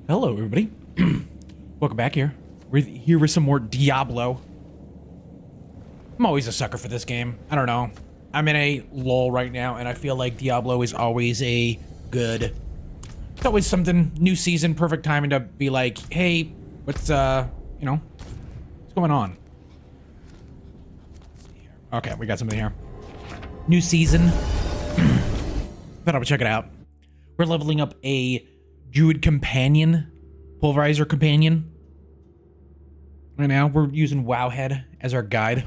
Hello, everybody. Welcome back here. We're here with some more Diablo. I'm always a sucker for this game. I don't know. I'm in a lull right now, and I feel like Diablo is always a good... It's always something, new season, perfect timing to be like, hey, what's, you know, what's going on? Let's see here. Okay, we got something here. New season. Thought I would check it out. We're leveling up a Druid Companion, Pulverizer Companion. Right now, we're using Wowhead as our guide.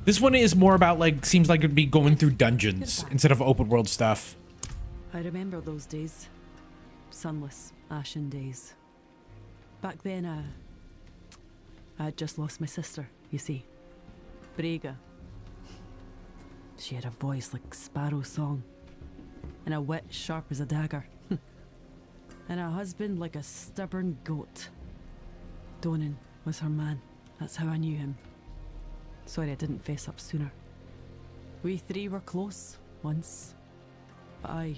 This one is more about, like, seems like it'd be going through dungeons instead of open world stuff. I remember those days. Sunless, ashen days. Back then, I had just lost my sister, you see. Brega. She had a voice like sparrow song, and a wit sharp as a dagger. And a husband like a stubborn goat. Donan was her man. That's how I knew him. Sorry I didn't face up sooner. We three were close once, but I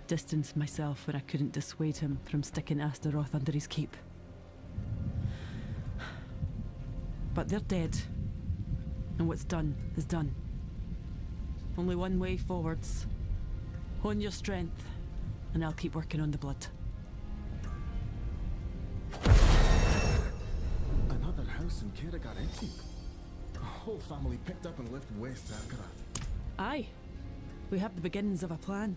distanced myself when I couldn't dissuade him from sticking Astaroth under his cape. But they're dead, and what's done is done. Only one way forwards. Hone your strength, and I'll keep working on the blood. Another house in Kera got empty. A whole family picked up and left West Akarat. Aye, we have the beginnings of a plan.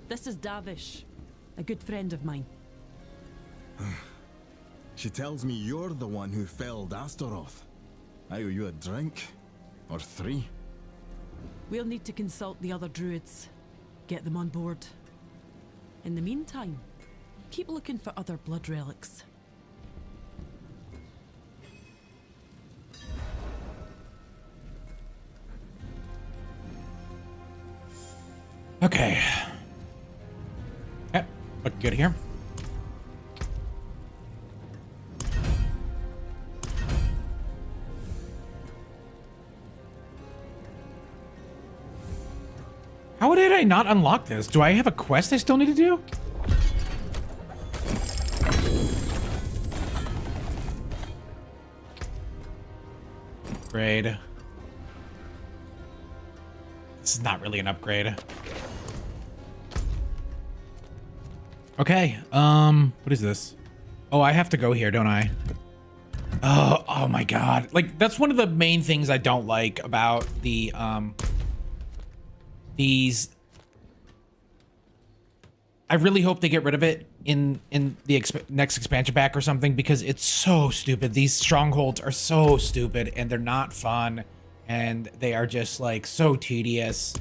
This is Davish, a good friend of mine. She tells me you're the one who felled Astaroth. I owe you a drink. Or three. We'll need to consult the other druids. Get them on board. In the meantime, keep looking for other blood relics. Okay. Yep, look good here. How did I not unlock this? Do I have a quest I still need to do? Upgrade. This is not really an upgrade. Okay, what is this? Oh, I have to go here, don't I? Oh my god. Like, that's one of the main things I don't like about the, these. I really hope they get rid of it in the next expansion pack or something, because it's so stupid. These strongholds are so stupid, and they're not fun, and they are just like so tedious.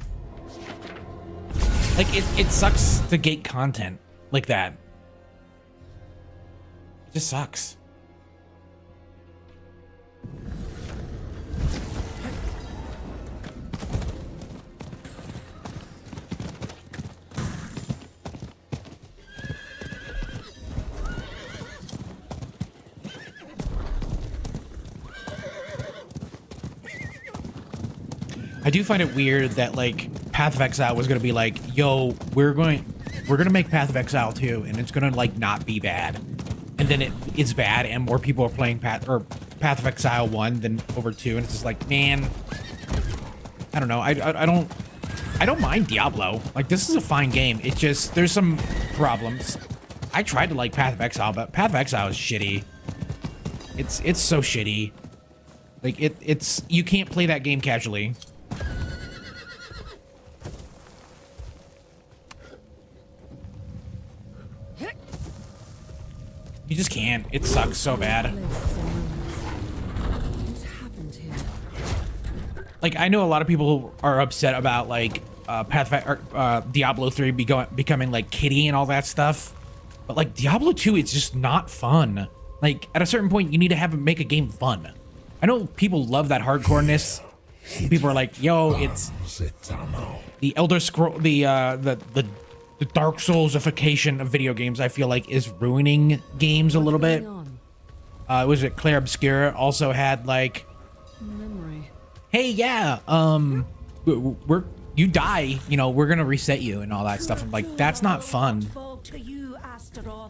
Like, it sucks to gate content like that. It just sucks. I do find it weird that, like, Path of Exile was gonna be like, yo, we're gonna make Path of Exile 2, and it's gonna, like, not be bad. And then it's bad, and more people are playing Path of Exile 1 than over 2, and it's just like, man, I don't know. I don't mind Diablo. Like, this is a fine game. It just, there's some problems. I tried to like Path of Exile, but Path of Exile is shitty. It's so shitty. Like, it's you can't play that game casually. You just can't. It sucks so bad. Like, I know a lot of people are upset about, like, Diablo 3 becoming, like, kitty and all that stuff. But, like, Diablo 2, it's just not fun. Like, at a certain point, you need to make a game fun. I know people love that hardcoreness. People are like, yo, it's the Elder Scroll, the Dark Soulsification of video games, I feel like, is ruining games a little bit. Was it Claire Obscura also had, like, Memory. hey, yeah, we're you die, you know, we're gonna reset you and all that stuff. I'm like, that's not fun.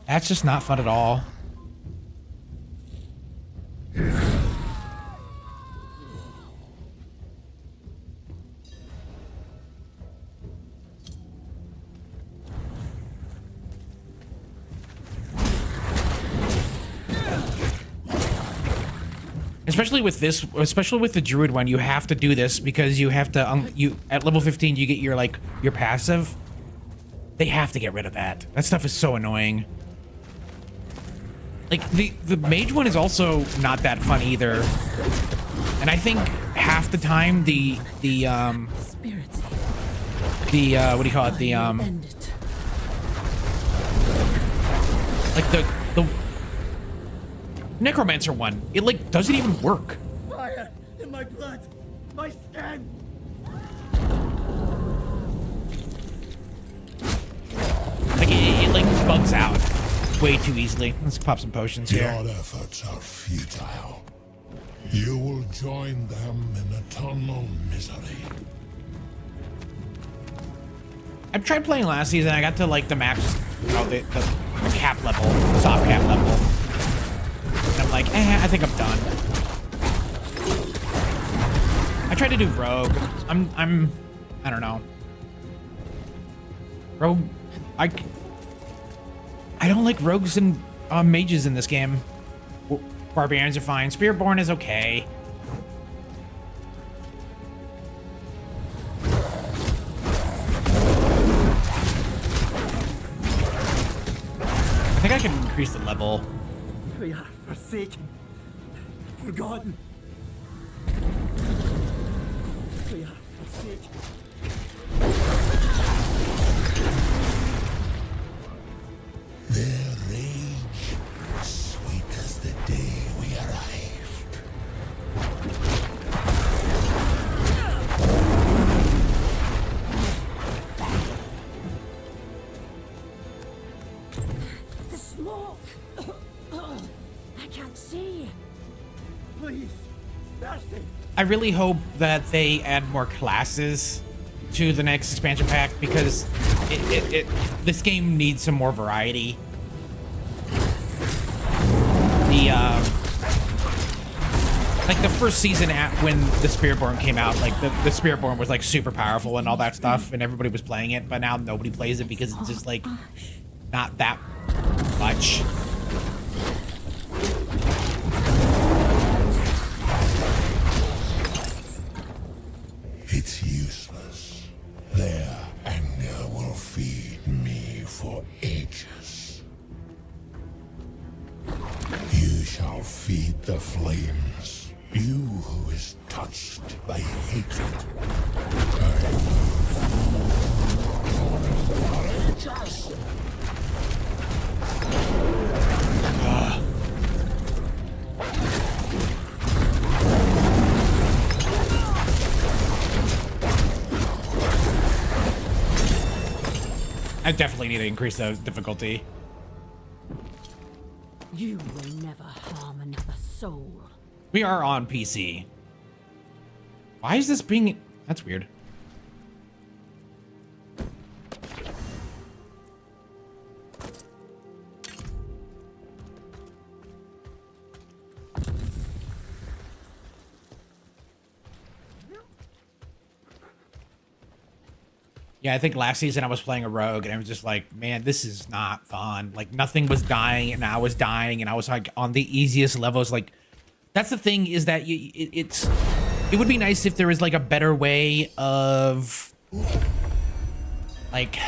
That's just not fun at all. Especially with this, especially with the druid one, you have to do this because you have to, you at level 15, you get your, like, your passive. They have to get rid of that. That stuff is so annoying. Like, the mage one is also not that fun either. And I think half the time, what do you call it? Like, the necromancer one, it like doesn't even work. Fire in my blood, my skin. Like it like bugs out way too easily. Let's pop some potions here. Your efforts are futile. You will join them in eternal misery. I've tried playing last season. I got to like the max, the cap level, soft cap level. And I'm like, I think I'm done. I tried to do rogue. I don't know. Rogue, I don't like rogues and mages in this game. Barbarians are fine. Spiritborn is okay. I think I can increase the level. We are forsaken, forgotten. We are forsaken. Their rage, sweet as the day we arrived. The smoke! I can't see. Please, mercy. I really hope that they add more classes to the next expansion pack because this game needs some more variety. Like the first season when the Spiritborn came out, like the Spiritborn was like super powerful and all that stuff, and everybody was playing it, but now nobody plays it because it's just like not that much. It's useless. Their anger will feed me for ages. You shall feed the flames. You who is touched by hatred. I definitely need to increase the difficulty. You will never harm another soul. We are on PC. Why is this being... That's weird. Yeah, I think last season I was playing a rogue and I was just like, man, this is not fun. Like nothing was dying and I was dying and I was like on the easiest levels. Like that's the thing is that it would be nice if there was like a better way of like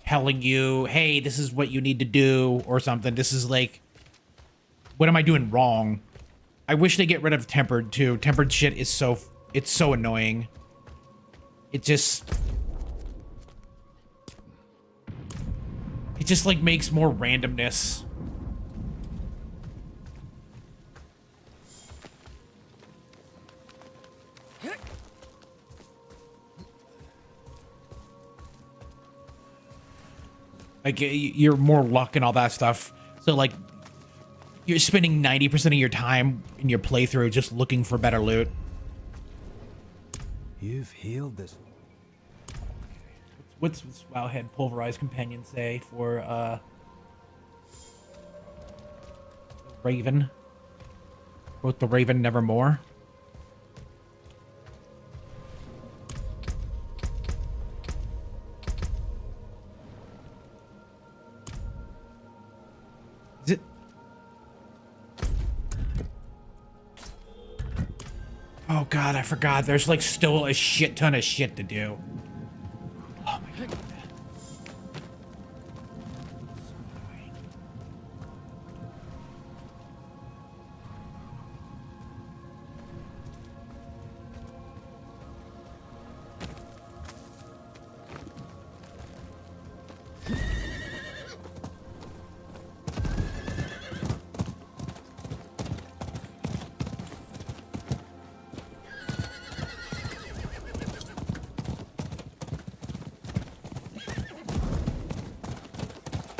telling you, hey, this is what you need to do or something. This is like, what am I doing wrong? I wish they get rid of tempered too. Tempered shit is it's so annoying. It just like makes more randomness. Like you're more luck and all that stuff. So like you're spending 90% of your time in your playthrough just looking for better loot. You've healed this. What's Wowhead Pulverize Companion say for Raven? Quote the Raven nevermore. Is it? Oh god, I forgot. There's like still a shit ton of shit to do. Oh my god.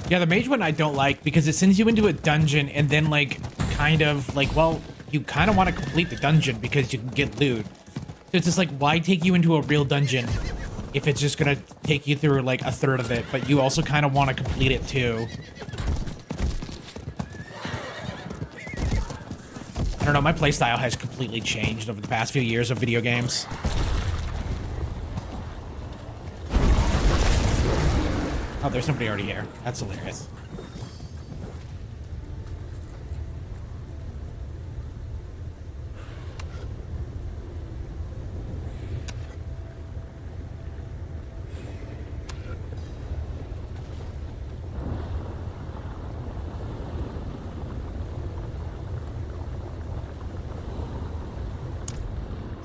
Yeah, the mage one I don't like because it sends you into a dungeon and then like kind of like, well, you kind of want to complete the dungeon because you can get loot. So it's just like, why take you into a real dungeon if it's just gonna take you through like a third of it, but you also kind of want to complete it too. I don't know, my playstyle has completely changed over the past few years of video games. Oh, there's somebody already here. That's hilarious.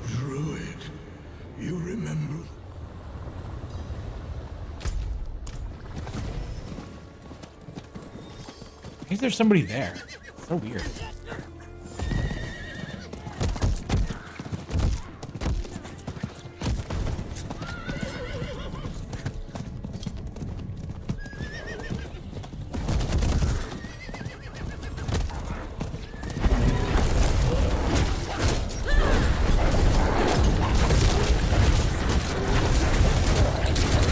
Druid, you remember? I think there's somebody there. So weird.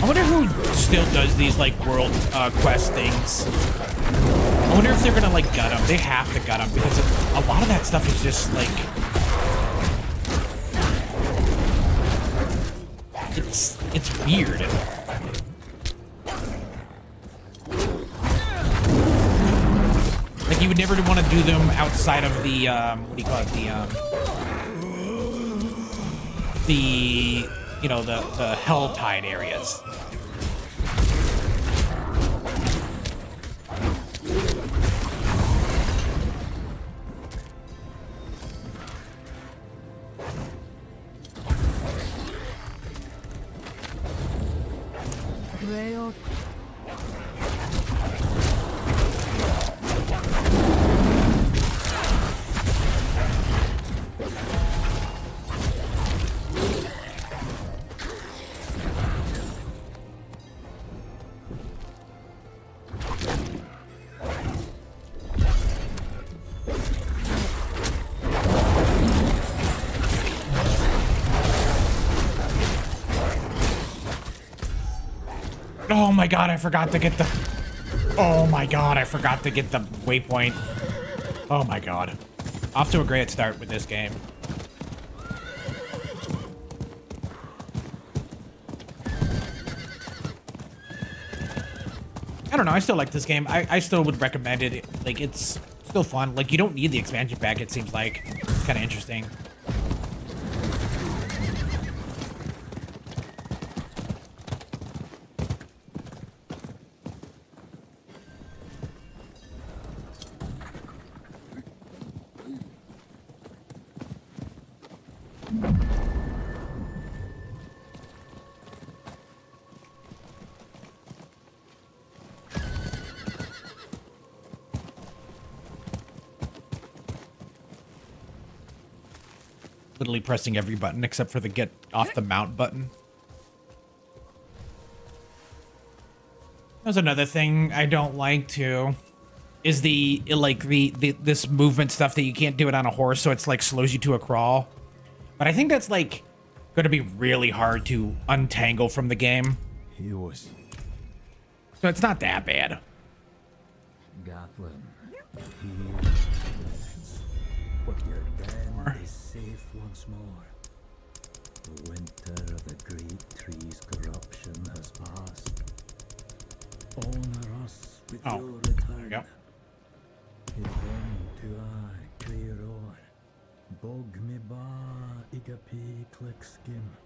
I wonder who still does these like world quest things. I wonder if they're gonna like gut them. They have to gut them because a lot of that stuff is just like it's weird. Like you would never want to do them outside of the what do you call it, the you know, the Helltide areas. Rail. Oh my god, I forgot to get the... Oh my god, I forgot to get the waypoint. Oh my god. Off to a great start with this game. I don't know, I still like this game. I still would recommend it. Like, it's still fun. Like, you don't need the expansion pack, it seems like. It's kind of interesting. Literally pressing every button except for the get off the mount button. There's another thing I don't like too, is the this movement stuff that you can't do it on a horse, so it's like slows you to a crawl. But I think that's like going to be really hard to untangle from the game. He was. So it's not that bad. Gatlin, here your den is safe once more. The winter of the great tree's corruption has passed. Honor us with Oh, your there return. you go. Hidden to I clear o'er. Bog me ba igapi click skim.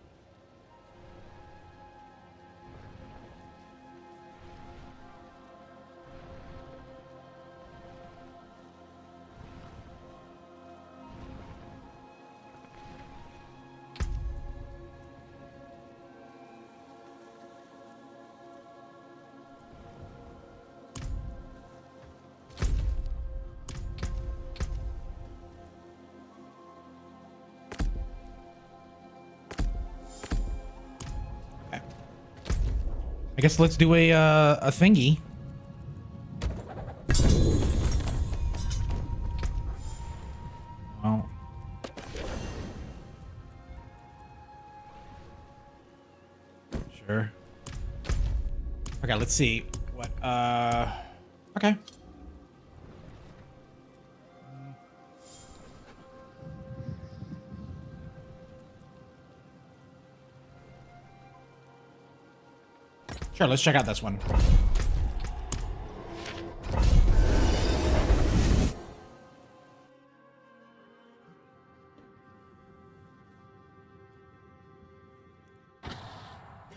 I guess let's do a thingy. Well. Sure. Okay, let's see. What, okay. Sure, let's check out this one.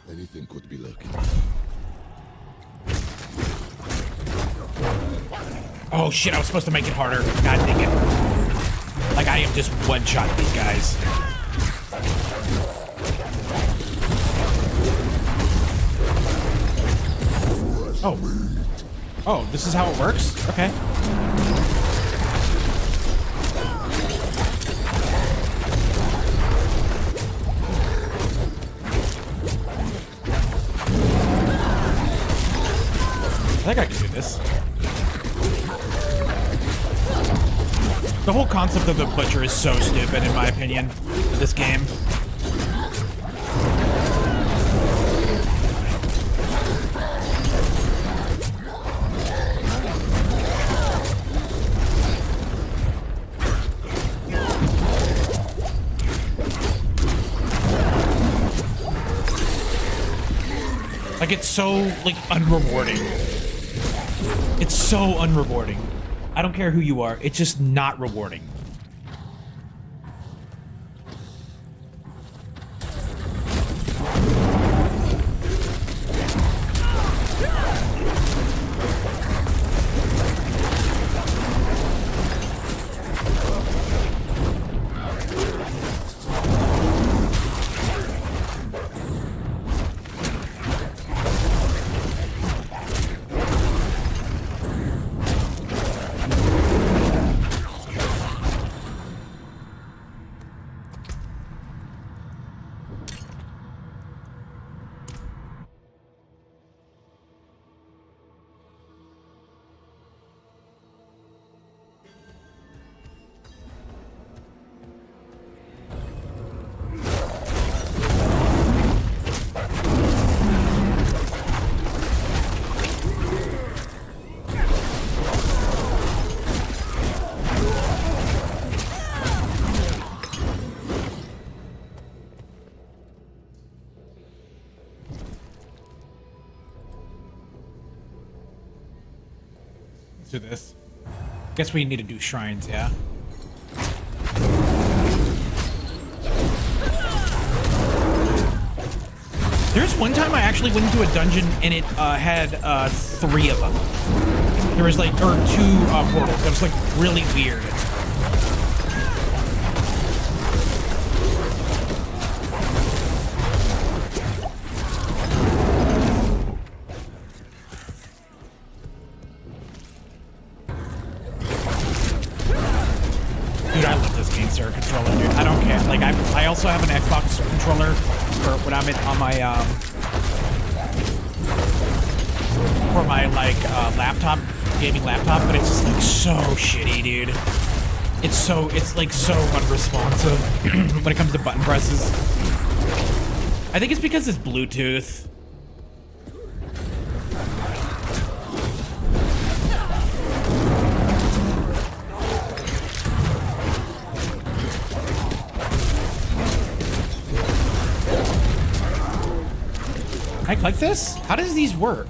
Anything could be lurking. Oh shit, I was supposed to make it harder. God dang it. Like I am just one-shot these guys. Oh. Oh, this is how it works? Okay. I think I can do this. The whole concept of the butcher is so stupid, in my opinion, in this game. Like, it's so, like, unrewarding. It's so unrewarding. I don't care who you are, it's just not rewarding. Do this. Guess we need to do shrines, yeah? There's one time I actually went into a dungeon and it had 3 of them. There was like, or 2 portals. That was like really weird. Dude, I love this Game Sir controller, dude. I don't care. Like, I also have an Xbox controller for when I'm on my for my like laptop, gaming laptop, but it's just like so shitty, dude. It's like so unresponsive when it comes to button presses. I think it's because it's Bluetooth. Can I click this? How does these work?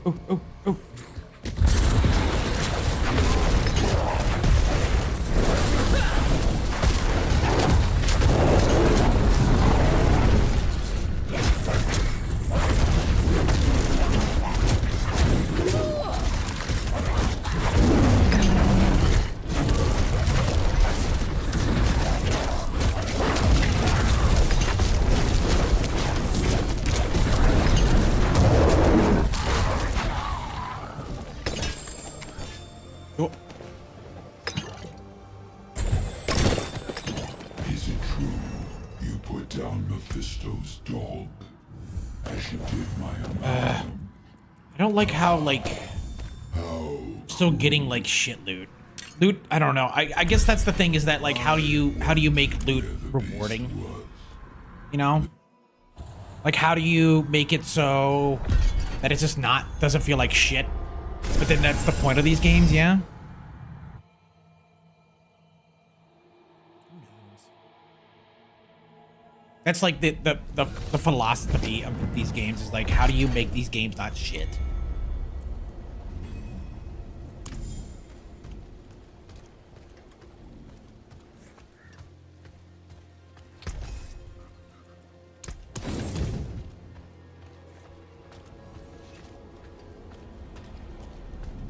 Oh, oh, oh. Oh. Is it true you put down Mephisto's dog as you did my amalgam? I don't like how, like, How still getting, like, shit loot. Loot, I don't know. I guess that's the thing, is that, like, how do you make loot rewarding? You know? Like, how do you make it so that it's just doesn't feel like shit? But then that's the point of these games, yeah? That's like the philosophy of these games, is like, how do you make these games not shit?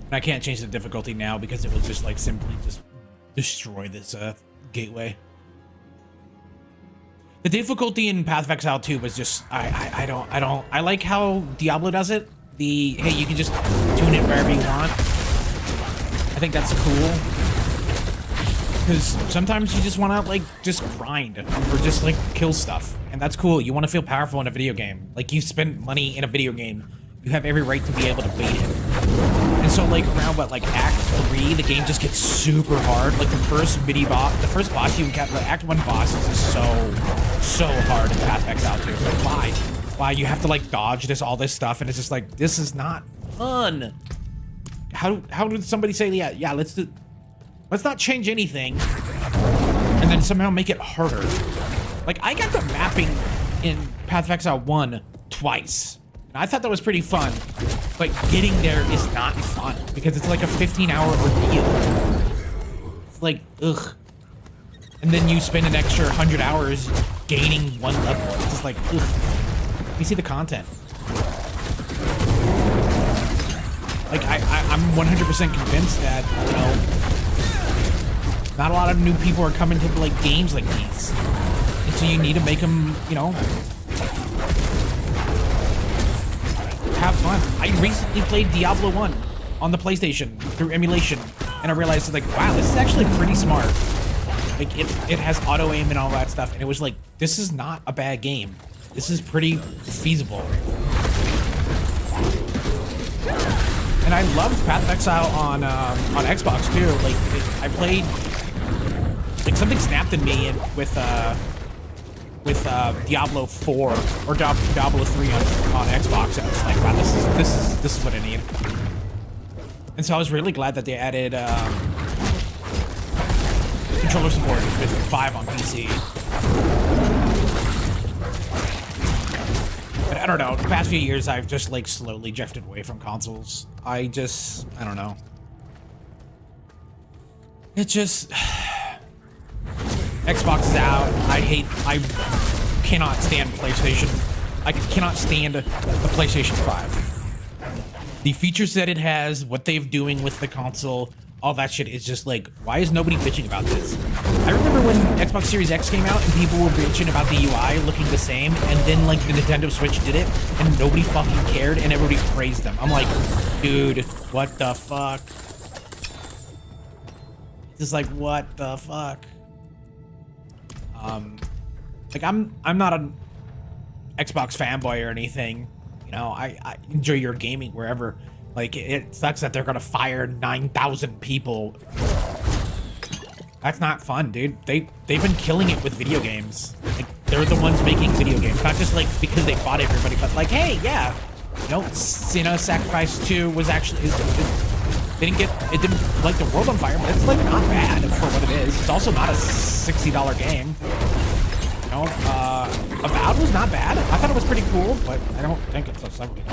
And I can't change the difficulty now because it will just like simply just destroy this gateway. The difficulty in Path of Exile 2 was just I like how Diablo does it. Hey, you can just tune it wherever you want. I think that's cool. Because sometimes you just want to like just grind or just like kill stuff, and that's cool. You want to feel powerful in a video game. Like, you spend money in a video game, you have every right to be able to beat it. And so like around like Act 3, the game just gets super hard. Like the first boss you encounter, the Act 1 boss is just so hard in Path of Exile 2. Like, why you have to like dodge all this stuff, and it's just like, this is not fun. How did somebody say, yeah, let's not change anything and then somehow make it harder? Like, I got the mapping in Path of Exile 1 twice. I thought that was pretty fun, but getting there is not fun because it's like a 15-hour ordeal. It's like, ugh. And then you spend an extra 100 hours gaining one level. It's just like, ugh. You see the content. Like, I'm 100% convinced that, you know, not a lot of new people are coming to like games like these. And so you need to make them, you know, have fun. I recently played Diablo 1 on the PlayStation through emulation, and I realized, like, wow, this is actually pretty smart. Like, it has auto aim and all that stuff, and it was like, this is not a bad game. This is pretty feasible. And I loved Path of Exile on Xbox too. Like, I played, like, something snapped in me with Diablo 4 or Diablo 3 on Xbox, and I was like, wow, this is what I need. And so I was really glad that they added controller support with 5 on PC. But I don't know, the past few years I've just like slowly drifted away from consoles. I don't know. It just, Xbox is out. I cannot stand PlayStation. I cannot stand the PlayStation 5. The features that it has, what they're doing with the console, all that shit is just like, why is nobody bitching about this? I remember when Xbox Series X came out and people were bitching about the UI looking the same, and then like the Nintendo Switch did it and nobody fucking cared and everybody praised them. I'm like, dude, what the fuck? Just like, what the fuck? Like I'm not an Xbox fanboy or anything. You know, I enjoy your gaming wherever. Like, it sucks that they're gonna fire 9,000 people. That's not fun, dude. They've been killing it with video games. Like, they're the ones making video games, not just like because they fought everybody, but like, hey, yeah, Sacrifice 2 was actually it didn't light the world on fire, but it's like not bad for what it is. It's also not a $60 game. You know, Avowed was not bad. I thought it was pretty cool, but I don't think it's a $70.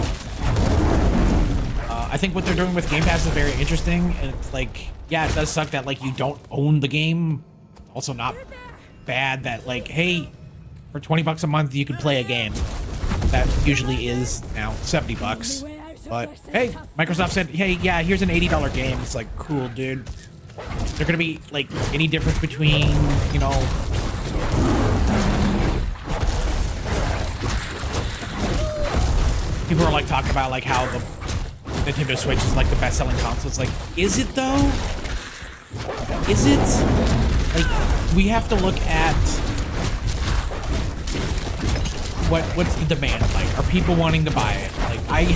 I think what they're doing with Game Pass is very interesting, and it's like, yeah, it does suck that like you don't own the game. Also not bad that like, hey, for 20 bucks a month you can play a game that usually is now 70 bucks. But hey, Microsoft said, hey, yeah, here's an $80 game. It's like, cool, dude. Is there gonna be like any difference between, you know, people are like talking about like how the Nintendo Switch is like the best-selling console. It's like, is it though? Is it? Like, we have to look at what's the demand like? Are people wanting to buy it? Like,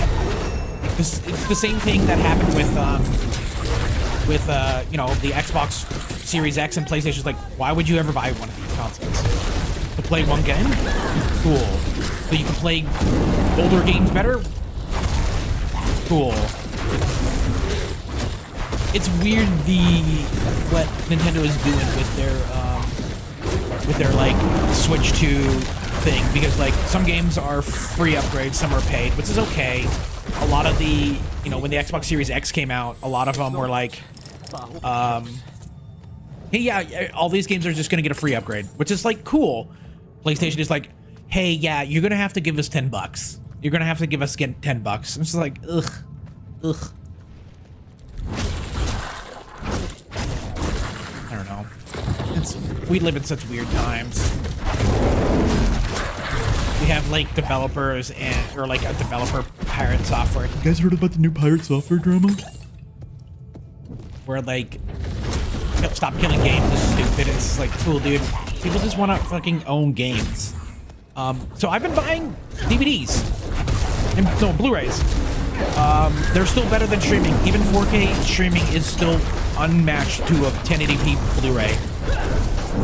it's the same thing that happened with you know, the Xbox Series X and PlayStation's like, why would you ever buy one of these consoles? To play one game? Cool. So you can play older games better? Cool. It's weird what Nintendo is doing with their like Switch 2 thing, because like some games are free upgrades, some are paid, which is okay. A lot of the, you know, when the Xbox Series X came out, a lot of them were like, hey, yeah, all these games are just gonna get a free upgrade, which is like cool. PlayStation is like, hey, yeah, you're gonna have to give us $10. You're gonna have to give us 10 bucks. It's just like, ugh. I don't know. We live in such weird times. We have like developers or like a developer pirate software. You guys heard about the new pirate software drama? Where like, stop killing games is stupid. It's like, cool, dude. People just want to fucking own games. So I've been buying DVDs and no Blu-rays. They're still better than streaming. Even 4K streaming is still unmatched to a 1080p Blu-ray.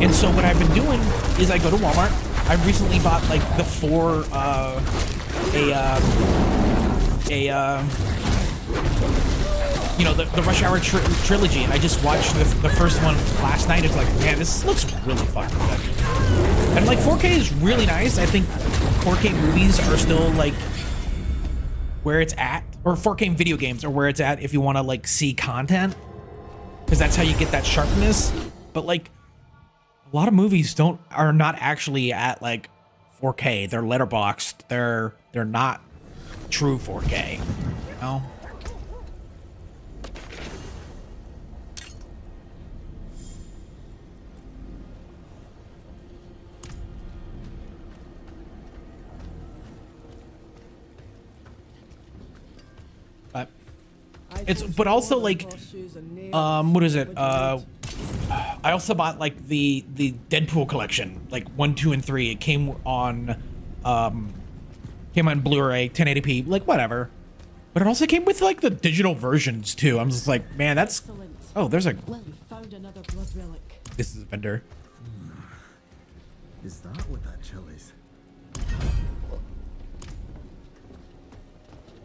And so what I've been doing is I go to Walmart. I recently bought like the you know, the Rush Hour trilogy, and I just watched the first one last night. It's like, man, this looks really fucking good. And like 4K is really nice. I think 4K movies are still like where it's at, or 4K video games are where it's at if you want to like see content, because that's how you get that sharpness. But like a lot of movies are not actually at like 4K. They're letterboxed. They're not true 4K. You know? But also like, what is it? I also bought like the Deadpool collection, like 1, 2, and 3. It came on Blu-ray, 1080p, like whatever. But it also came with like the digital versions too. I'm just like, man, that's. Excellent. Oh, there's a. Well, we found another blood relic. This is a vendor. Is that what that chili's?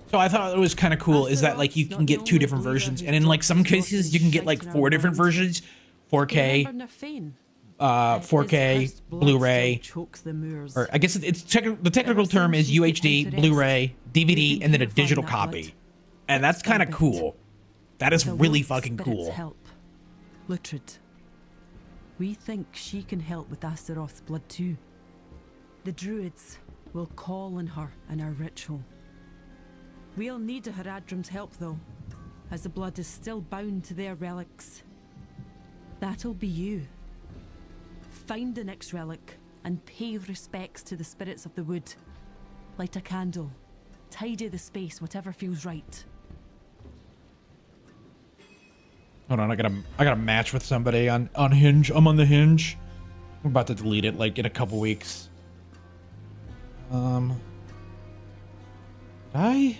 So I thought it was kind of cool is that like you can get 2 different versions, and in like some cases you can get like 4 different versions, 4K, 4K, Blu-ray, or I guess the technical term is UHD, Blu-ray, DVD, and then a digital copy, and that's kind of cool. That is really fucking cool. Lutrid, we think she can help with Astaroth's blood too. The Druids will call on her in our ritual. We'll need Haradrim's help though, as the blood is still bound to their relics. That'll be you. Find the next relic and pay respects to the spirits of the wood. Light a candle. Tidy the space, whatever feels right. Hold on, I got a match with somebody on Hinge. I'm on the Hinge. I'm about to delete it like in a couple weeks. I.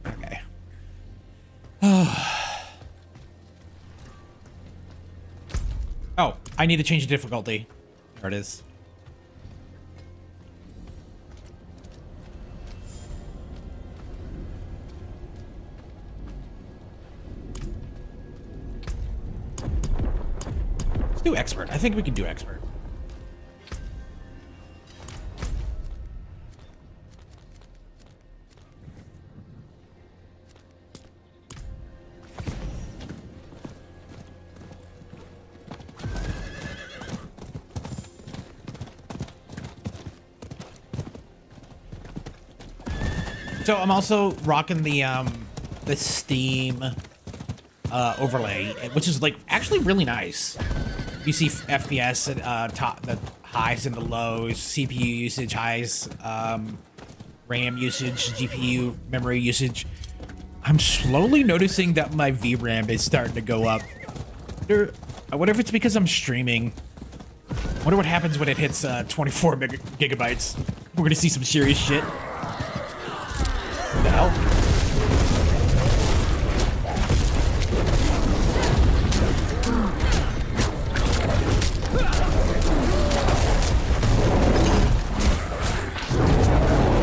Okay. Oh, I need to change the difficulty. There it is. Let's do expert. I think we can do expert. So I'm also rocking the Steam overlay, which is like actually really nice. You see FPS at the highs and the lows, CPU usage highs, RAM usage, GPU memory usage. I'm slowly noticing that my VRAM is starting to go up. I wonder if it's because I'm streaming. I wonder what happens when it hits 24 gigabytes. We're gonna see some serious shit. What the hell?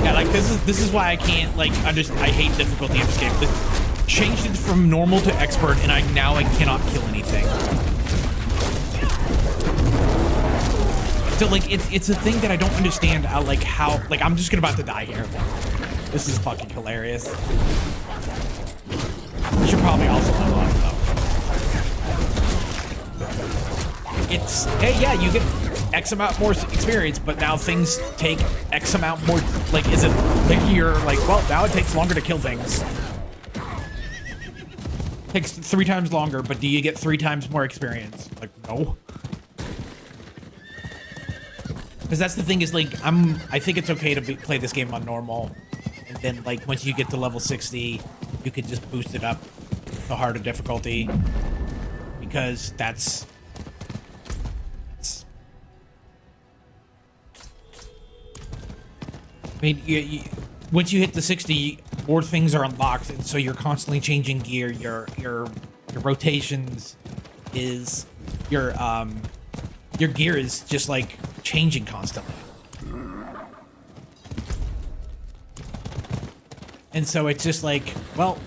Yeah, like this is why I can't like understand. I hate difficulty in this game. Changed it from normal to expert, and now I cannot kill anything. So like it's a thing that I don't understand. Like how like I'm just about to die here. This is fucking hilarious. You should probably also level up though. It's hey yeah you get X amount more experience, but now things take X amount more. Like is it like you're like well now it takes longer to kill things. Takes 3 times longer, but do you get 3 times more experience? Like no. Because that's the thing is like I think it's okay to play this game on normal, and then like once you get to level 60, you can just boost it up to harder difficulty, because that's I mean once you hit the 60, more things are unlocked, and so you're constantly changing gear. Your rotations is your gear is just like changing constantly. And so it's just like, well,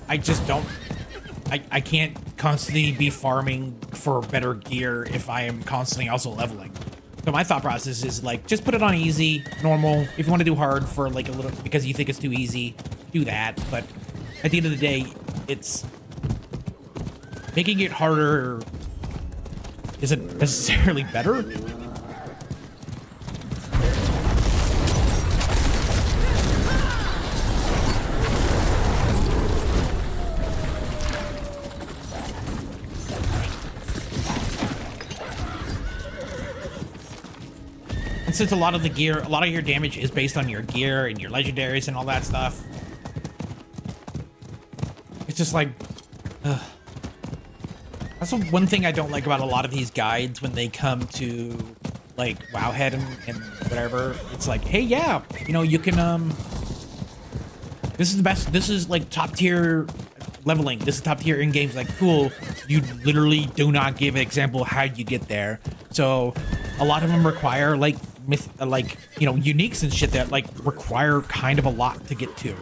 I just don't, I can't constantly be farming for better gear if I am constantly also leveling. So my thought process is like, just put it on easy, normal. If you want to do hard for like a little, because you think it's too easy, do that. But at the end of the day, it's making it harder isn't necessarily better. And since a lot of your damage is based on your gear and your legendaries and all that stuff, it's just like, ugh. That's one thing I don't like about a lot of these guides when they come to like Wowhead and whatever. It's like, hey, yeah, you know, you can, this is the best. This is like top tier leveling. This is top tier in games. Like, cool. You literally do not give an example how you get there. So a lot of them require like you know, uniques and shit that like require kind of a lot to get to.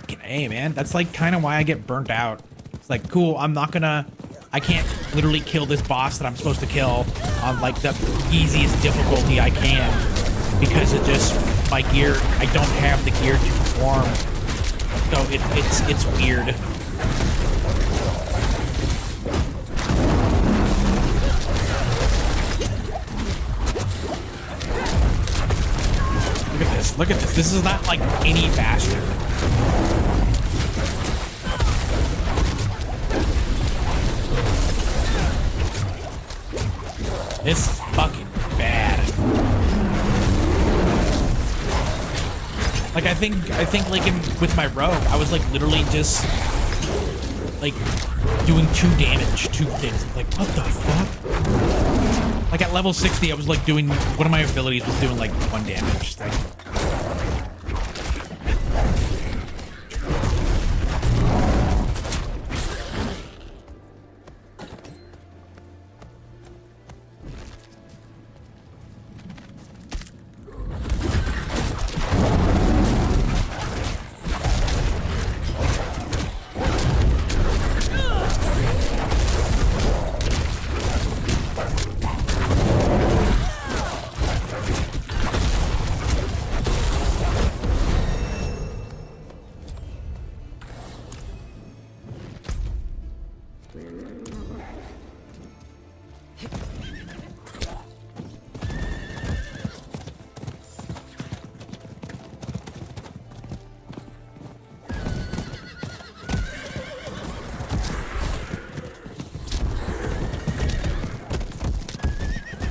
Fucking A, man. That's like kind of why I get burnt out. It's like, cool, I can't literally kill this boss that I'm supposed to kill on like the easiest difficulty I can because it just, my gear, I don't have the gear to perform. So it's weird. Look at this. Look at this. This is not like any faster. This is fucking bad. Like I think like with my rogue, I was like literally just like doing 2 damage to things. Like what the fuck? Like at level 60, I was like doing one of my abilities was doing like 1 damage. Like,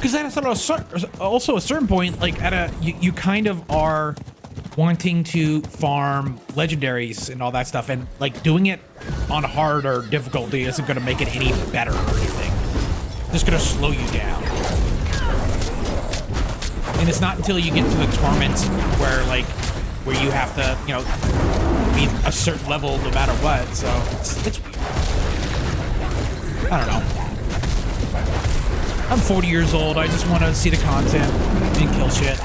because at also a certain point, like you kind of are wanting to farm legendaries and all that stuff, and like doing it on hard or difficulty isn't going to make it any better or anything. It's just going to slow you down. And it's not until you get to the torment where you have to, you know, beat a certain level no matter what. So it's weird. I don't know. I'm 40 years old. I just want to see the content and kill shit.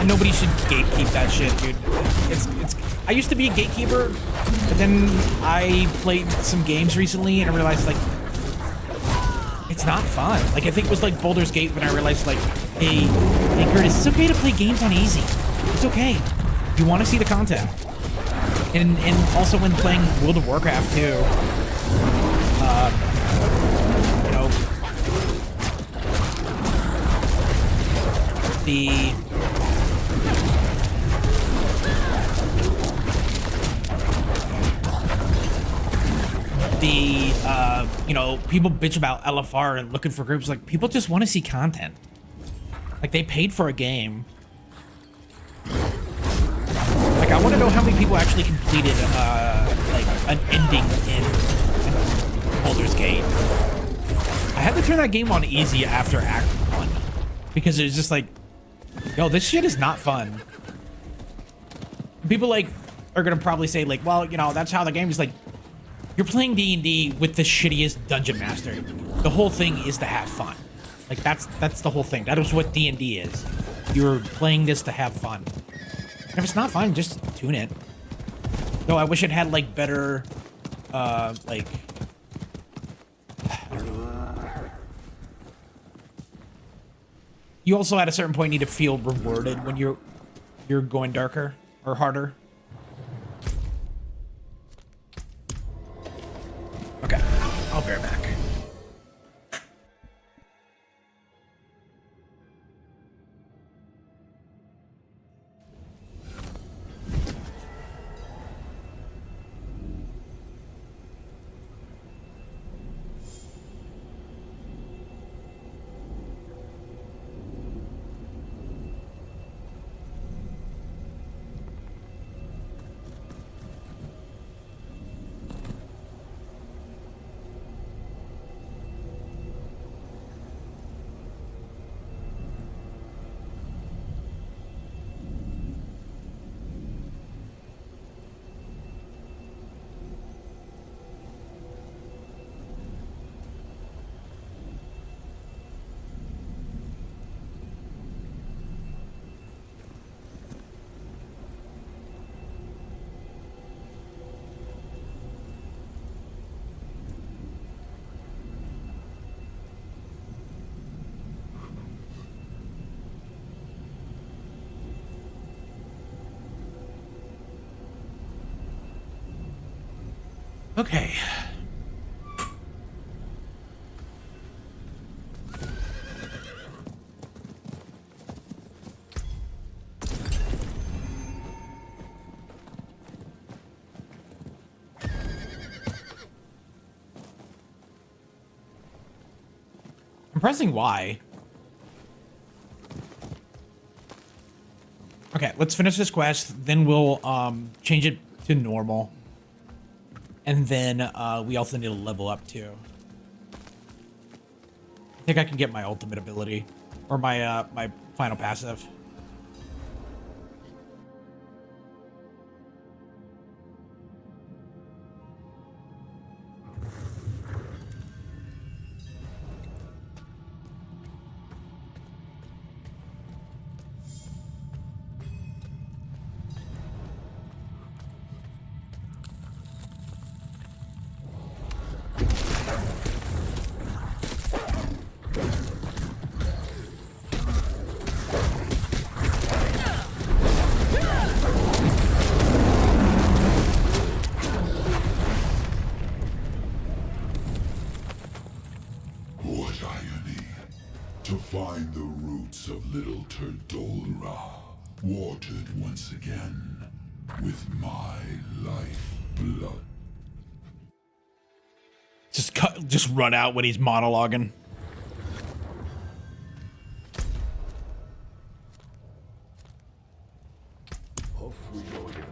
And nobody should gatekeep that shit, dude. I used to be a gatekeeper, but then I played some games recently and I realized like it's not fun. Like I think it was like Baldur's Gate when I realized like, hey Curtis, it's okay to play games on easy. It's okay. You want to see the content. And also when playing World of Warcraft too. You know, you know, people bitch about LFR and looking for groups. Like, people just want to see content. Like, they paid for a game. Like, I want to know how many people actually completed, like, an ending in Baldur's Gate. I had to turn that game on easy after Act 1. Because it was just like, yo, this shit is not fun. People, like, are gonna probably say, like, well, you know, that's how the game is. Like, you're playing D&D with the shittiest dungeon master. The whole thing is to have fun. Like, that's the whole thing. That is what D&D is. You're playing this to have fun. And if it's not fun, just tune it. No, I wish it had, like, better, like... You also at a certain point need to feel rewarded when you're going darker or harder. Okay, I'll be right back. Okay. I'm pressing Y. Okay, let's finish this quest, then we'll change it to normal. And then we also need to level up too. I think I can get my ultimate ability or my my final passive. What irony to find the roots of Little Turdolra watered once again with my life blood. Just run out when he's monologuing. Off we go again.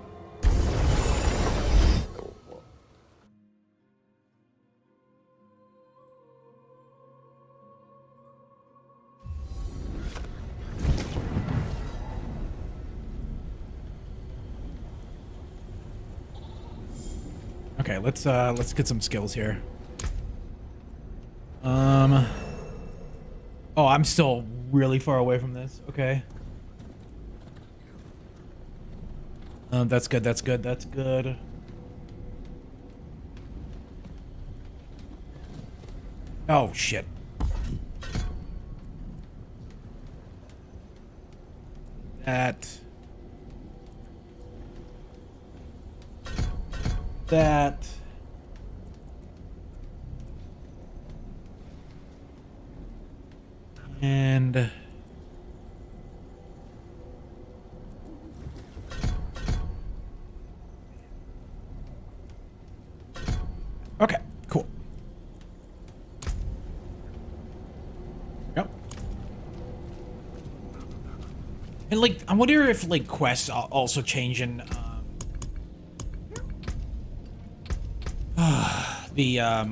Okay, let's get some skills here. Oh, I'm still really far away from this. Okay. That's good. That's good. That's good. Oh shit. That. And okay, cool. Yep. And like, I wonder if like quests also change in the oh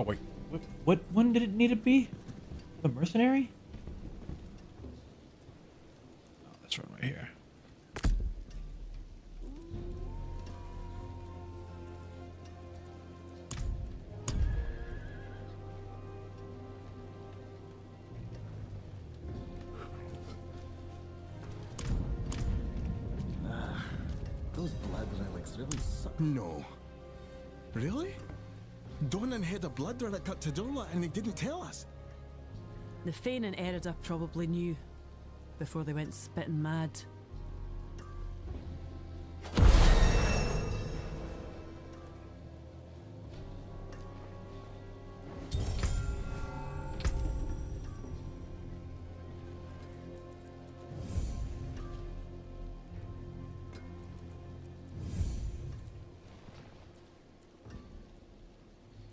wait, what one did it need to be? The mercenary? Oh, that's right here. Those blood relics really suck. No. Really? Donan had a blood relic cut to Dorla and he didn't tell us. The Fane and Erida probably knew before they went spitting mad.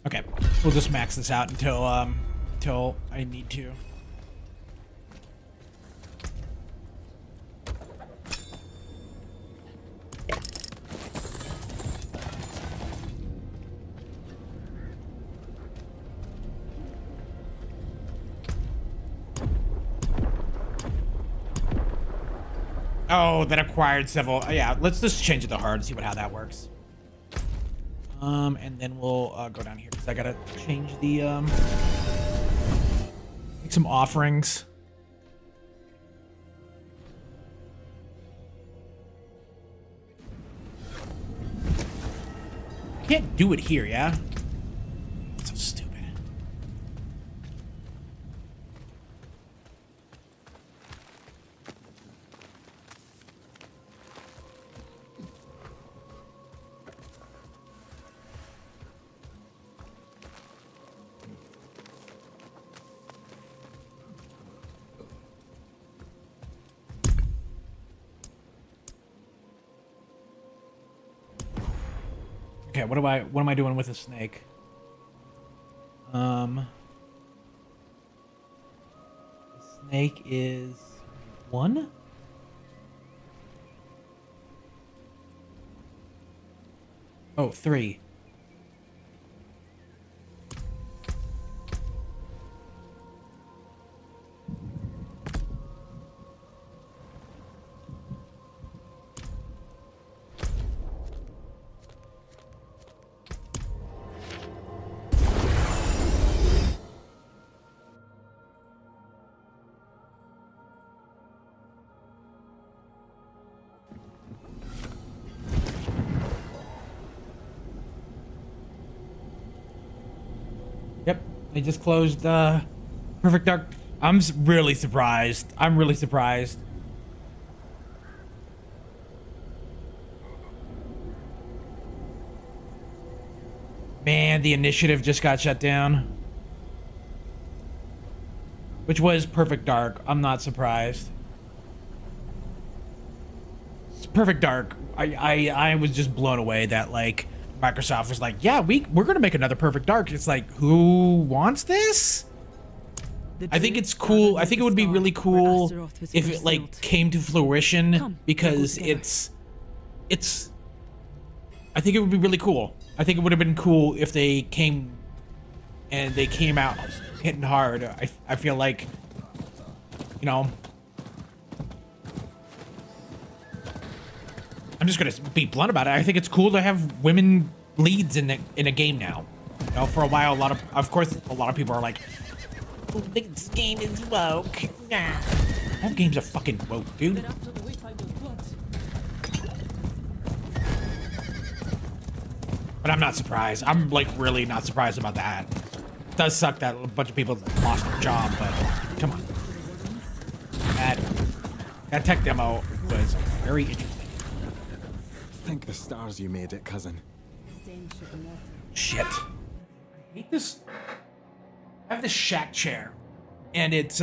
Okay, we'll just max this out until I need to. Oh, that acquired several. Yeah, let's just change it to hard and see how that works. And then we'll go down here because I gotta change the make some offerings. Can't do it here, yeah? So stupid. Okay, what am I doing with a snake? The snake is 1? Oh, 3. Yep, they just closed Perfect Dark. I'm really surprised. I'm really surprised. Man, the initiative just got shut down. Which was Perfect Dark. I'm not surprised. It's Perfect Dark. I was just blown away that like Microsoft was like, yeah, we're gonna make another Perfect Dark. It's like, who wants this? I think it's cool. I think it would be really cool if it like came to fruition, because it's I think it would be really cool. I think it would have been cool if they came out hitting hard. I feel like, you know, I'm just gonna be blunt about it. I think it's cool to have women leads in a game now. You know, for a while, of course, a lot of people are like, oh, this game is woke. Nah, all games are fucking woke, dude. But I'm not surprised. I'm like really not surprised about that. It does suck that a bunch of people lost their job, but come on. That tech demo was very interesting. Thank the stars you made it, cousin. Shit. I hate this. I have this shack chair, and it's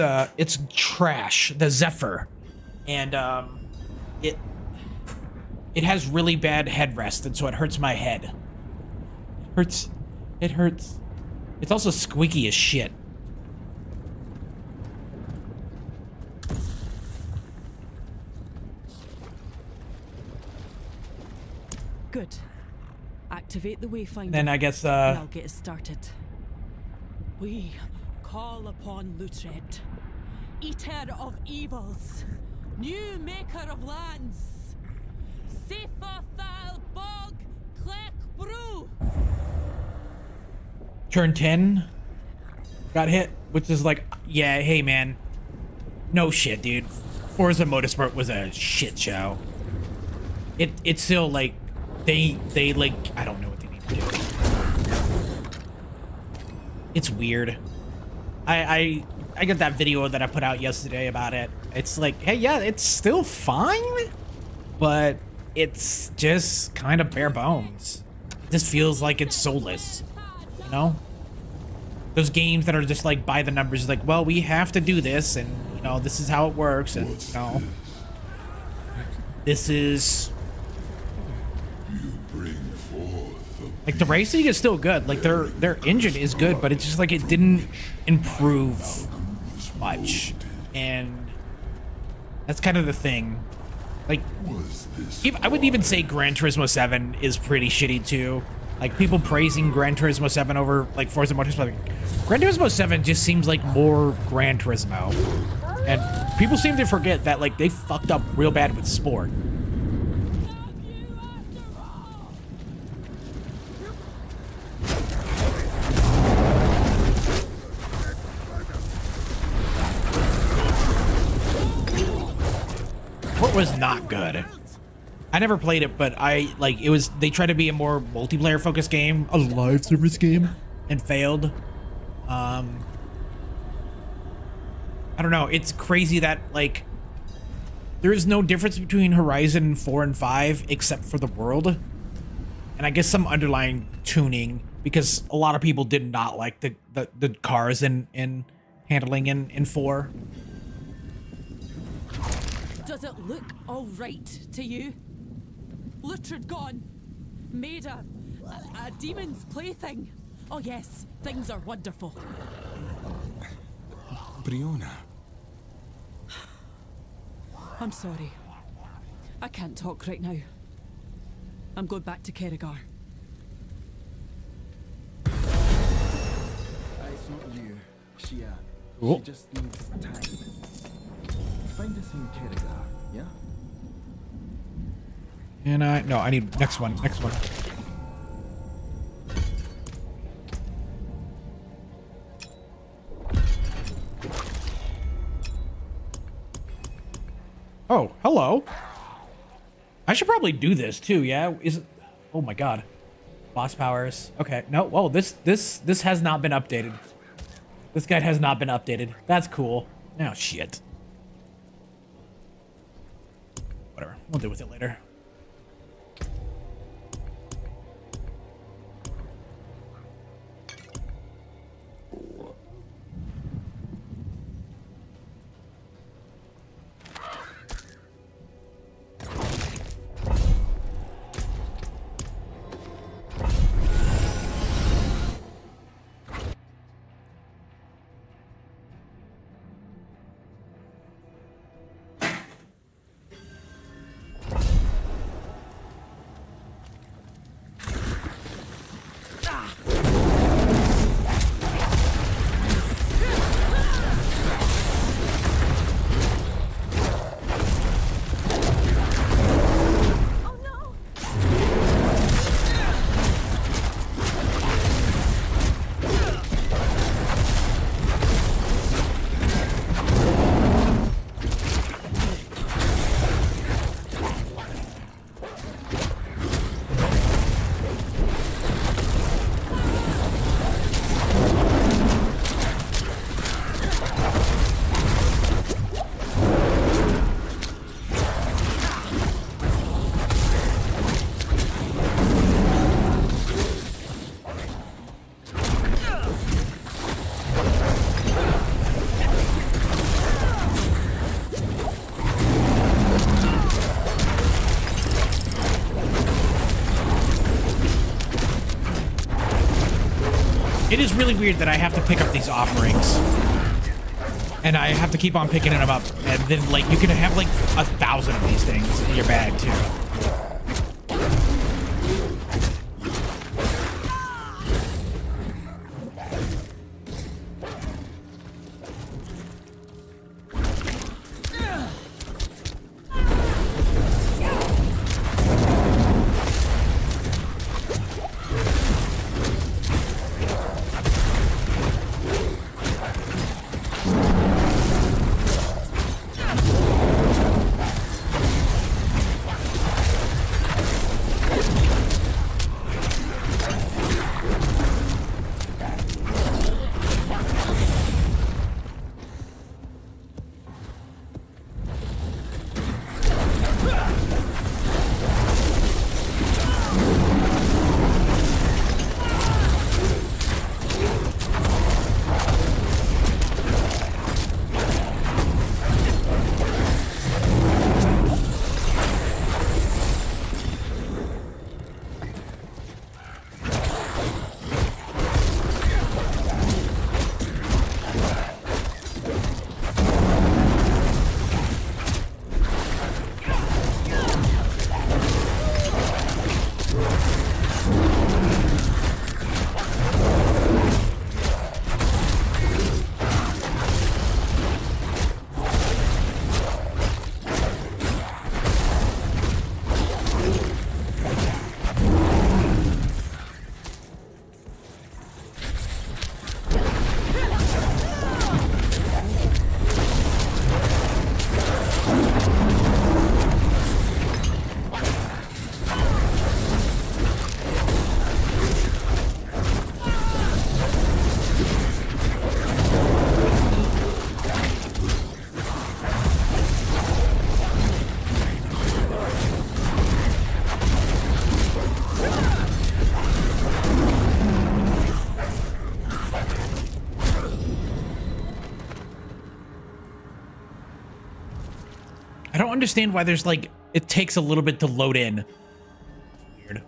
trash. The Zephyr, and it has really bad headrest, and so it hurts my head. It hurts. It's also squeaky as shit. Good. Activate the Wayfinder. Then I guess and I'll get us started. We call upon Luthred, eater of evils, new maker of lands. Sefathal Bog Klek Brew. Turn 10 got hit, which is like, yeah, hey man, no shit, dude. Forza Motorsport was a shit show. It's still like they like, I don't know what they need to do. It's weird. I got that video that I put out yesterday about it. It's like, hey, yeah, it's still fine, but it's just kind of bare bones. It just feels like it's soulless, you know? Those games that are just like by the numbers, like, well, we have to do this, and you know, this is how it works, and you know, this is like the racing is still good. Like their engine is good, but it's just like it didn't improve much, and that's kind of the thing. Like, I would even say Gran Turismo 7 is pretty shitty too. Like, people praising Gran Turismo 7 over like Forza Motorsport. Gran Turismo 7 just seems like more Gran Turismo, and people seem to forget that like they fucked up real bad with sport. Sport was not good. I never played it, but they tried to be a more multiplayer focused game, a live service game, and failed. I don't know. It's crazy that like there is no difference between Horizon 4 and 5 except for the world, and I guess some underlying tuning, because a lot of people did not like the cars and handling in 4. Does it look all right to you? Lutrid gone. Made a demon's plaything. Oh yes, things are wonderful. Briona. I'm sorry. I can't talk right now. I'm going back to Kerrigar. It's not you. She Oh. just needs time. Find us in Kerrigar, yeah? And I need next one. Oh, hello. I should probably do this too, yeah? Is it? Oh my god. Boss powers. Okay, no, whoa, this has not been updated. This guide has not been updated. That's cool. Oh, shit. Whatever, we'll deal with it later. It is really weird that I have to pick up these offerings. And I have to keep on picking them up. And then, like, you can have, like, 1,000 of these things in your bag, too. understand why there's like it takes a little bit to load in. Weird.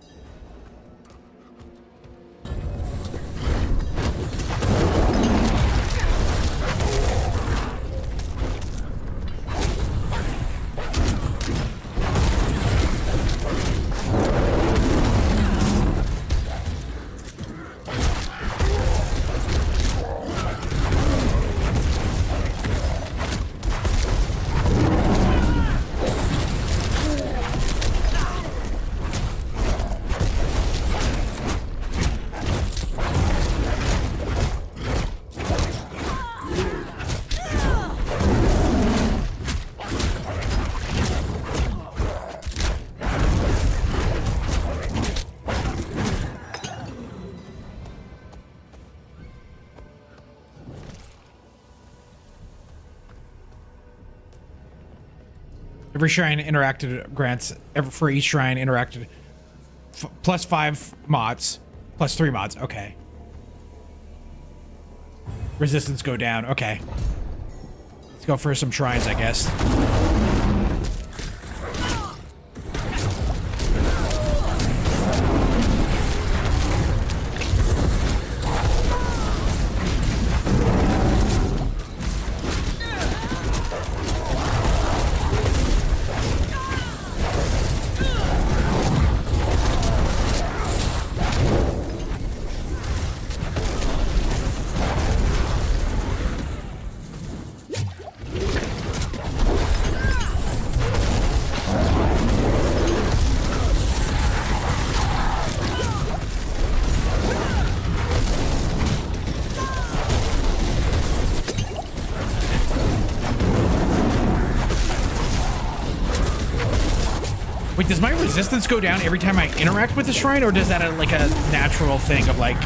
Every shrine interacted grants for each shrine interacted plus 5 mods, plus 3 mods. Okay. Resistance go down. Okay. Let's go for some shrines, I guess. Wait, does my resistance go down every time I interact with the shrine, or does that like a natural thing of like...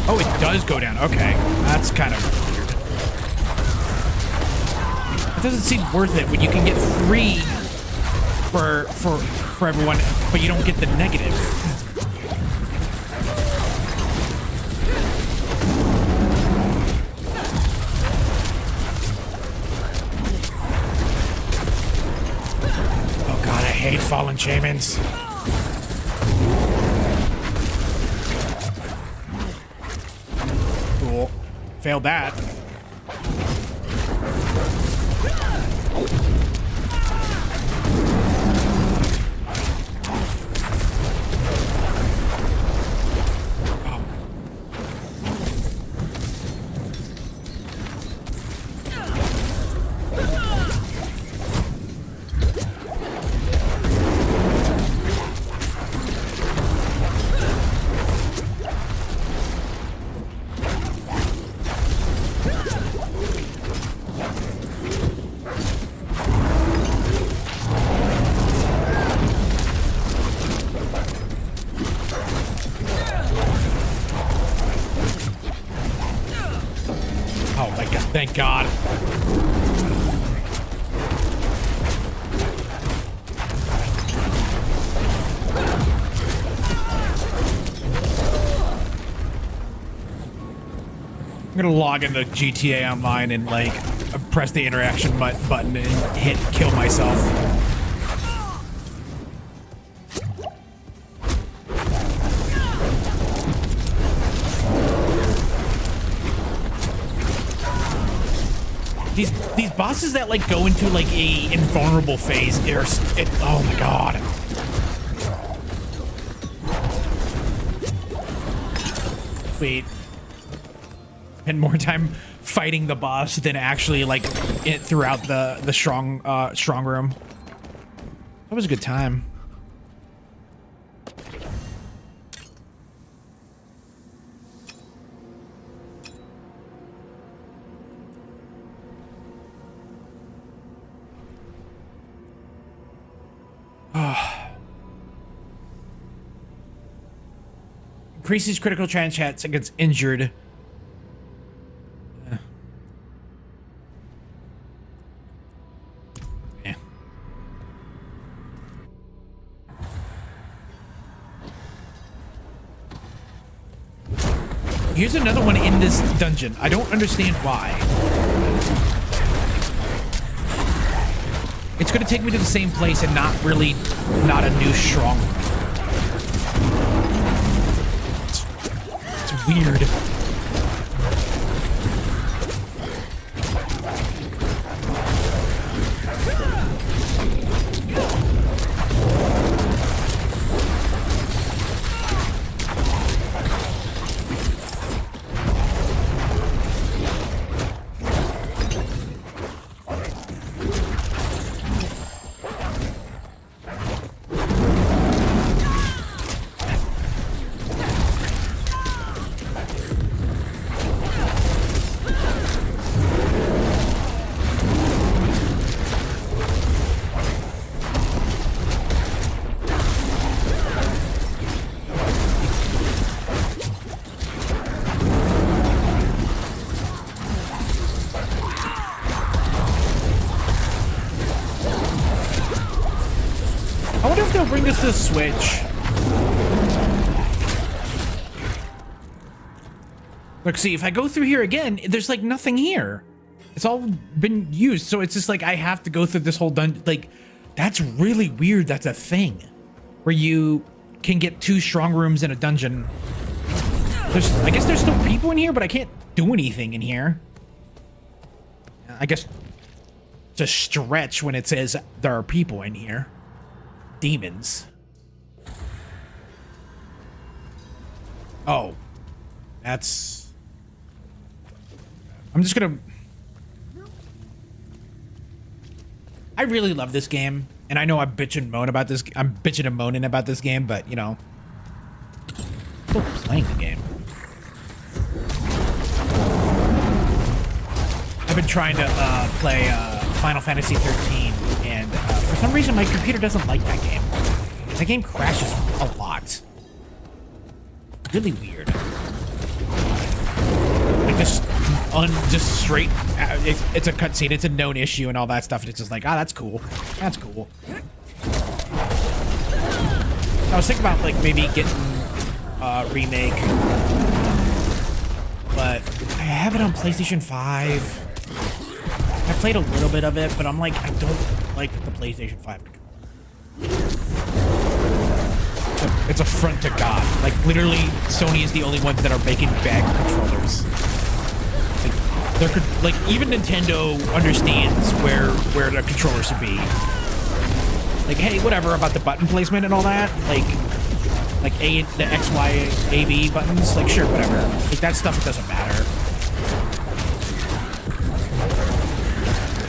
Oh, it does go down. Okay, that's kind of... It doesn't seem worth it when you can get 3 for everyone, but you don't get the negative. Oh god, I hate fallen shamans. Cool. Failed that. Thank God. I'm gonna log into GTA Online and like press the interaction button and hit kill myself. These bosses that like go into like a invulnerable phase, oh my god. Wait. Spend more time fighting the boss than actually like throughout the strong room. That was a good time. Increases critical chance against injured. here's another one in this dungeon. I don't understand why. It's gonna take me to the same place and not a new stronghold. It's weird. Bring us to the Switch. Look, see, if I go through here again, there's like nothing here. It's all been used, so it's just like I have to go through this whole dungeon. Like, that's really weird. That's a thing where you can get 2 strong rooms in a dungeon. I guess there's still people in here, but I can't do anything in here. I guess it's a stretch when it says there are people in here. Demons. Oh, that's... I'm just gonna... I really love this game, and I know I bitch and moan about this. I'm bitching and moaning about this game, but you know, still playing the game. I've been trying to play Final Fantasy 13, and for some reason my computer doesn't like that game. That game crashes a lot. Really weird. Like just straight. It's a cutscene. It's a known issue and all that stuff. And it's just like, ah, that's cool. That's cool. I was thinking about like maybe getting a remake, but I have it on PlayStation 5. I played a little bit of it, but I'm like, I don't like the PlayStation 5 controller. It's a front to God. Like, literally, Sony is the only ones that are making bad controllers. Like, even Nintendo understands where the controller should be. Like, hey, whatever about the button placement and all that. Like the X, Y, A, B buttons. Like, sure, whatever. Like, that stuff, it doesn't matter.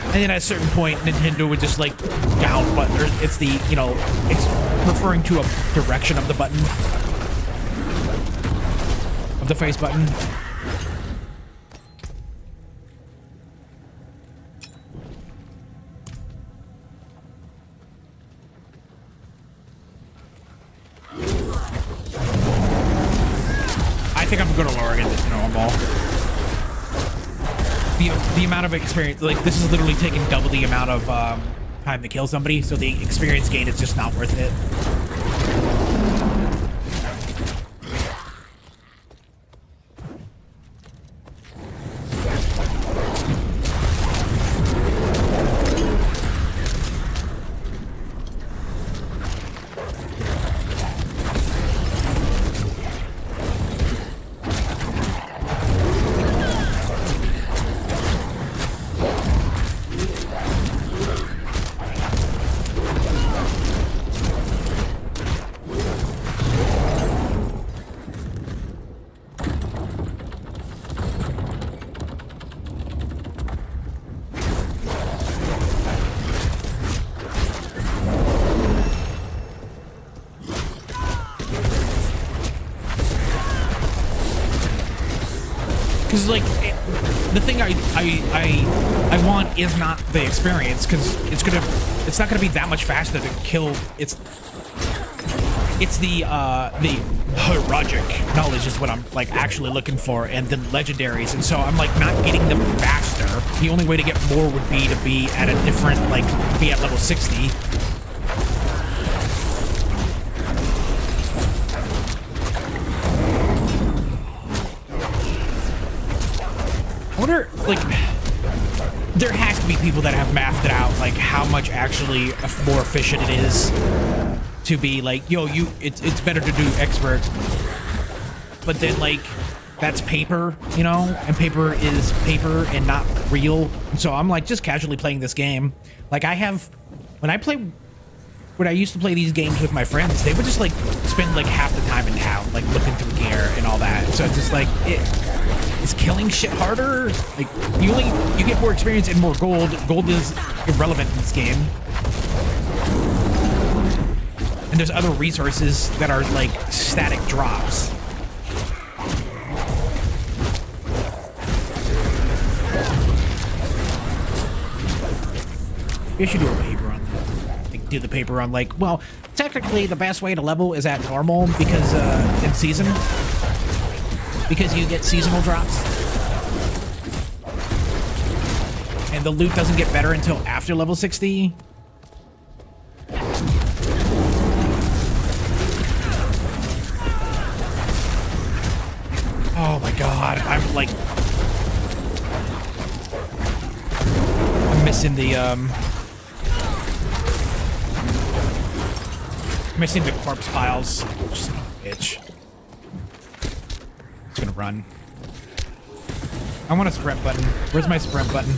And then at a certain point, Nintendo would just like down button. Or it's the, you know, it's referring to a direction of the button, of the face button. I think I'm gonna lower it into normal. The amount of experience, like, this is literally taking double the amount of time to kill somebody, so the experience gain is just not worth it. Because, like, the thing I want is not the experience, because it's not gonna be that much faster to kill. It's the heroic knowledge is what I'm like actually looking for, and then legendaries, and so I'm like not getting them faster. The only way to get more would be to be at a different, like, be at level 60. wonder, like, there has to be people that have mathed it out, like how much actually more efficient it is to be like, yo, it's better to do expert. But then, like, that's paper, you know, and paper is paper and not real. And so I'm like just casually playing this game. Like when I used to play these games with my friends, they would just like spend like half the time in town, like looking through gear and all that. So it's just like, is killing shit harder? Like you get more experience and more gold. Gold is irrelevant in this game. And there's other resources that are like static drops. You should do a paper on that. Like, do the paper on like, well, technically the best way to level is at normal because in season, because you get seasonal drops, and the loot doesn't get better until after level 60. Oh my god, I'm missing the corpse piles. Just a bitch. It's gonna run. I want a sprint button. Where's my sprint button?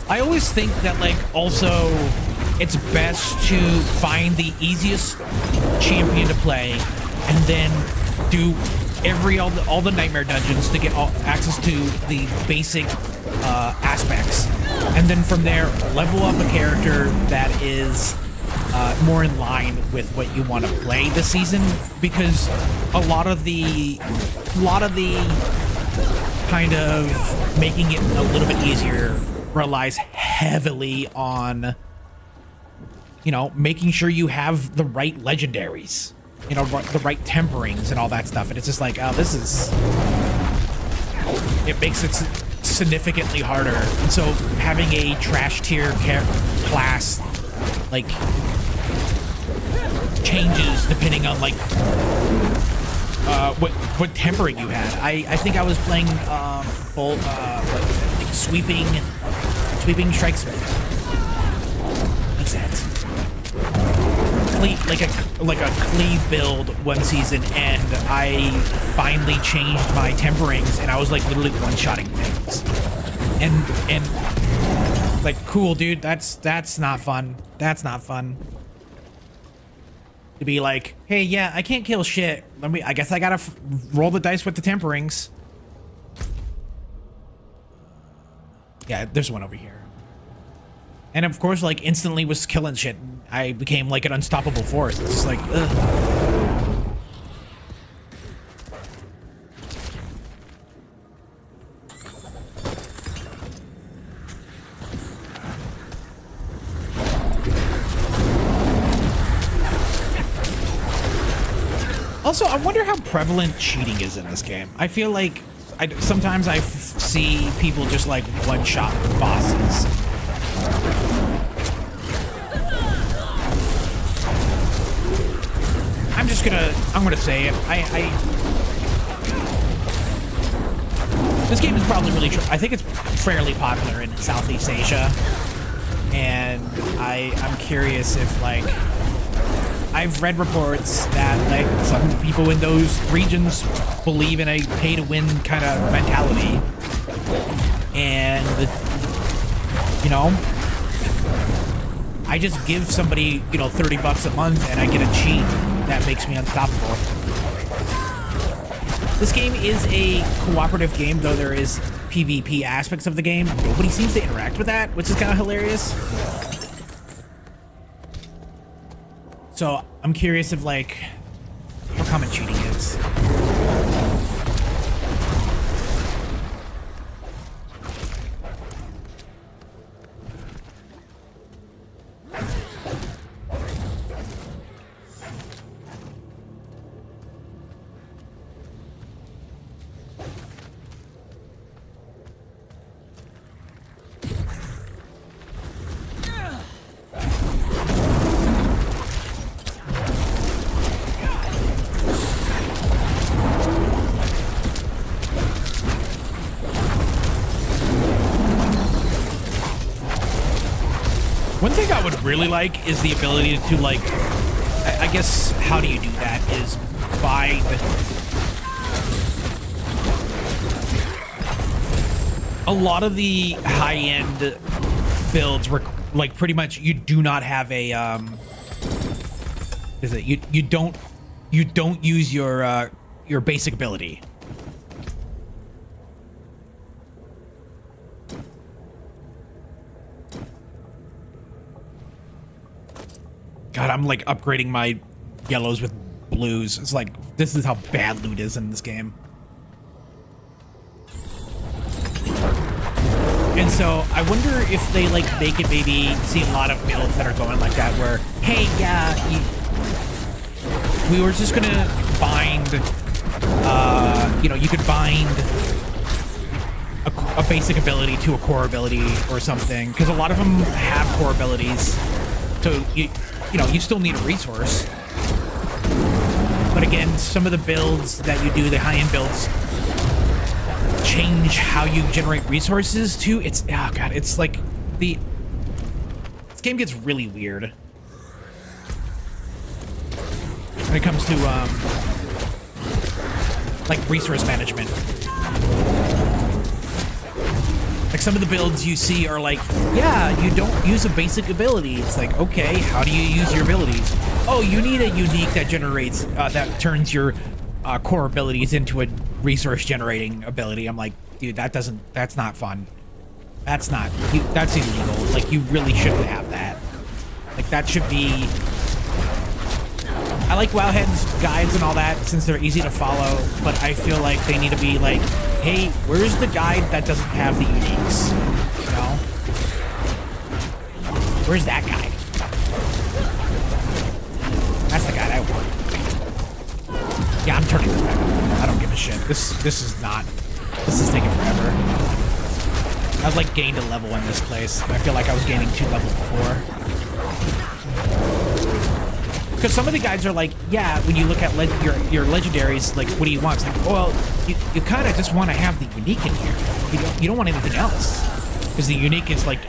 I always think that, like, also it's best to find the easiest champion to play and then do all the nightmare dungeons to get access to the basic aspects, and then from there level up a character that is more in line with what you want to play this season, because a lot of the kind of making it a little bit easier relies heavily on, you know, making sure you have the right legendaries, you know, the right temperings and all that stuff. And it's just like, oh, it makes it significantly harder. And so having a trash tier class, like, changes depending on, like, what tempering you had. I think I was playing sweeping strikes. What's that? Like a cleave build one season, and I finally changed my temperings, and I was like literally one-shotting things. And like, cool, dude. That's not fun. That's not fun. To be like, hey, yeah, I can't kill shit. I guess I gotta roll the dice with the temperings. Yeah, there's one over here. And of course, like, instantly was killing shit. I became like an unstoppable force. It's just like, ugh. Also, I wonder how prevalent cheating is in this game. I feel like sometimes I see people just like one-shot bosses. I'm gonna say it. This game is probably really I think it's fairly popular in Southeast Asia, and I'm curious if, like, I've read reports that, like, some people in those regions believe in a pay-to-win kind of mentality, and, you know, I just give somebody, you know, $30 a month and I get a cheat that makes me unstoppable. This game is a cooperative game, though there is PvP aspects of the game. Nobody seems to interact with that, which is kind of hilarious. So I'm curious if, like, how common cheating is. really like is the ability to like, I guess how do you do that is by a lot of the high-end builds like pretty much you do not have a is it you don't use your basic ability. God, I'm like upgrading my yellows with blues. It's like, this is how bad loot is in this game. And so I wonder if they like make it maybe see a lot of builds that are going like that where, hey, yeah, we were just gonna bind, you know, you could bind a basic ability to a core ability or something, because a lot of them have core abilities. So you know, you still need a resource. But again, some of the builds that you do, the high-end builds, change how you generate resources too. It's, oh god, it's like this game gets really weird when it comes to like resource management. Like some of the builds you see are like, yeah, you don't use a basic ability. It's like, okay, how do you use your abilities? Oh, you need a unique that generates, that turns your core abilities into a resource generating ability. I'm like, dude, that's not fun. That's illegal. Like, you really shouldn't have that. Like, that should be... I like Wowhead's guides and all that since they're easy to follow, but I feel like they need to be like, hey, where's the guide that doesn't have the uniques? You know? Where's that guide? That's the guide I want. Yeah, I'm turning this back on. I don't give a shit. This is taking forever. I've like gained a level in this place. I feel like I was gaining 2 levels before. Because some of the guides are like, yeah, when you look at your legendaries, like, what do you want? It's like, well, you kind of just want to have the unique in here. You don't want anything else. Because the unique is like,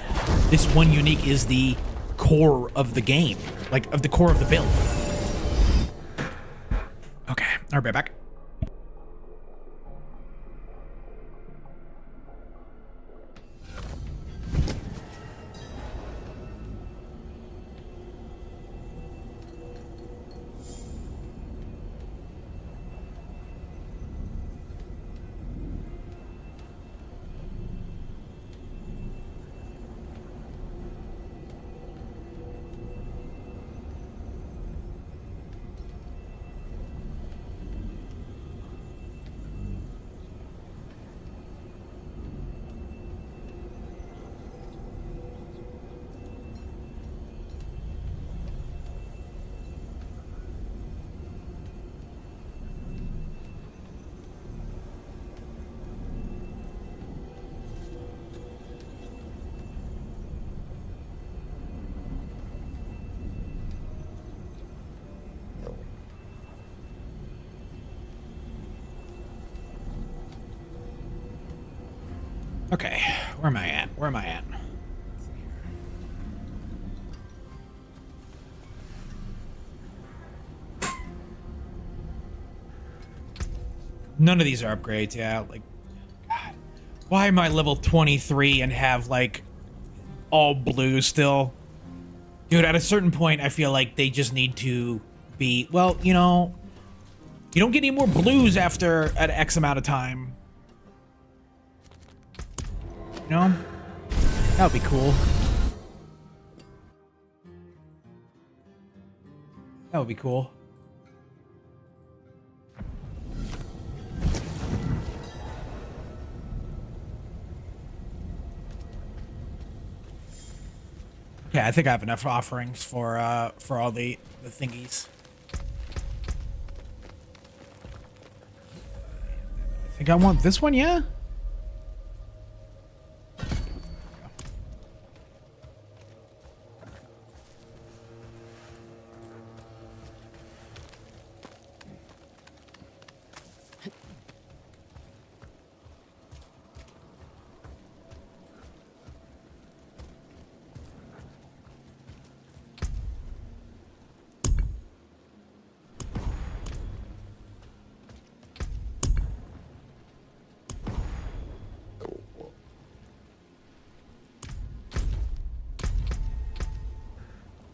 this one unique is the core of the game. Like, of the core of the build. Okay, I'll be right back. Okay, where am I at? Where am I at? None of these are upgrades, yeah. Like, God, why am I level 23 and have, like, all blue still? Dude, at a certain point, I feel like they just need to be... Well, you know, you don't get any more blues after an X amount of time. You know? That would be cool. That would be cool. Yeah, I think I have enough offerings for all the thingies. I think I want this one, yeah?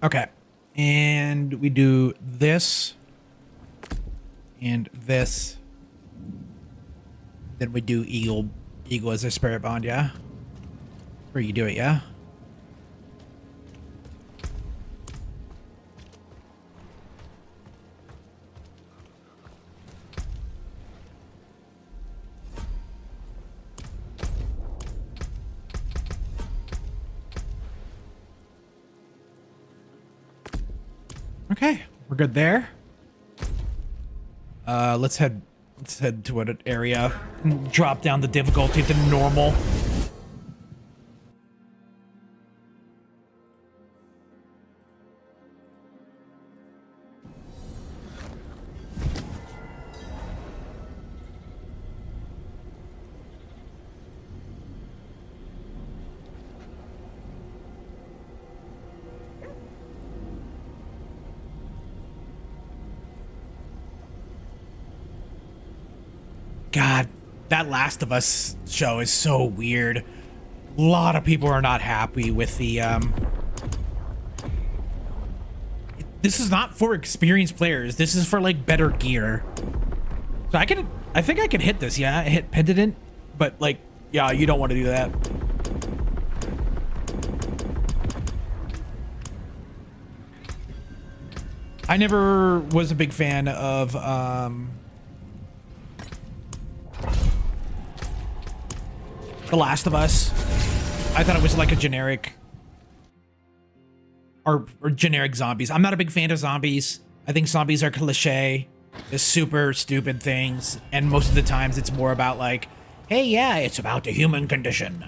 Okay. And we do this. And this. Then we do Eagle as a spirit bond, yeah? Or you do it, yeah? Okay, we're good there. Let's head to an area. Drop down the difficulty to normal. God, that Last of Us show is so weird. A lot of people are not happy with the this is not for experienced players. This is for like better gear. So I think I can hit this, yeah. I hit Pendant, but like, yeah, you don't want to do that. I never was a big fan of The Last of Us. I thought it was like a generic or generic zombies. I'm not a big fan of zombies. I think zombies are cliche, the super stupid things, and most of the times it's more about like, hey, yeah, it's about the human condition.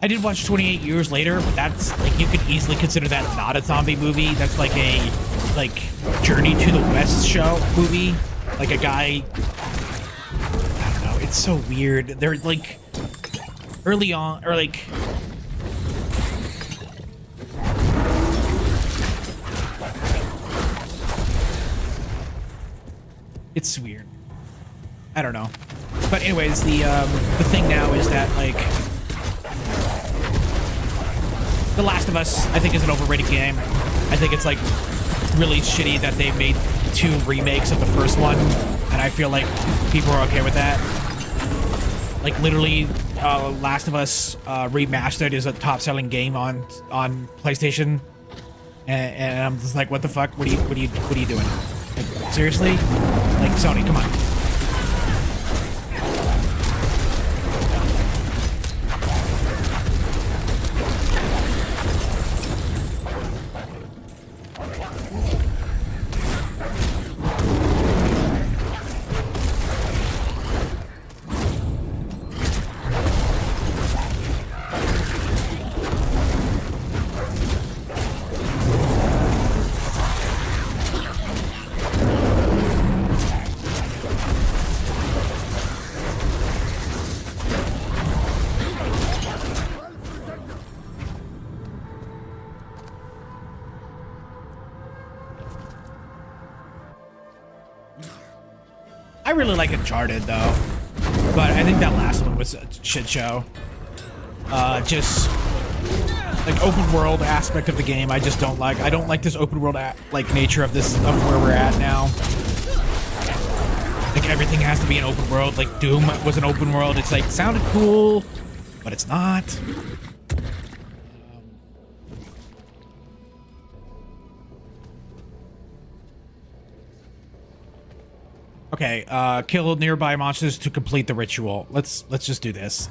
I did watch 28 Years Later, but that's like, you could easily consider that not a zombie movie. That's like a Journey to the West show movie. Like a guy, I don't know, it's so weird. They're like early on, or like it's weird. I don't know. But anyways, the thing now is that like The Last of Us, I think, is an overrated game. I think it's like really shitty that they made 2 remakes of the first one, and I feel like people are okay with that. Like literally, Last of Us Remastered is a top-selling game on PlayStation, and I'm just like, what the fuck? What are you doing? Like, seriously? Like, Sony, come on. I really like Uncharted though, but I think that last one was a shit show. Just like open world aspect of the game, I just don't like. I don't like this open world like nature of where we're at now. Like everything has to be an open world. Like Doom was an open world. It's like sounded cool, but it's not. Okay, kill nearby monsters to complete the ritual. Let's just do this.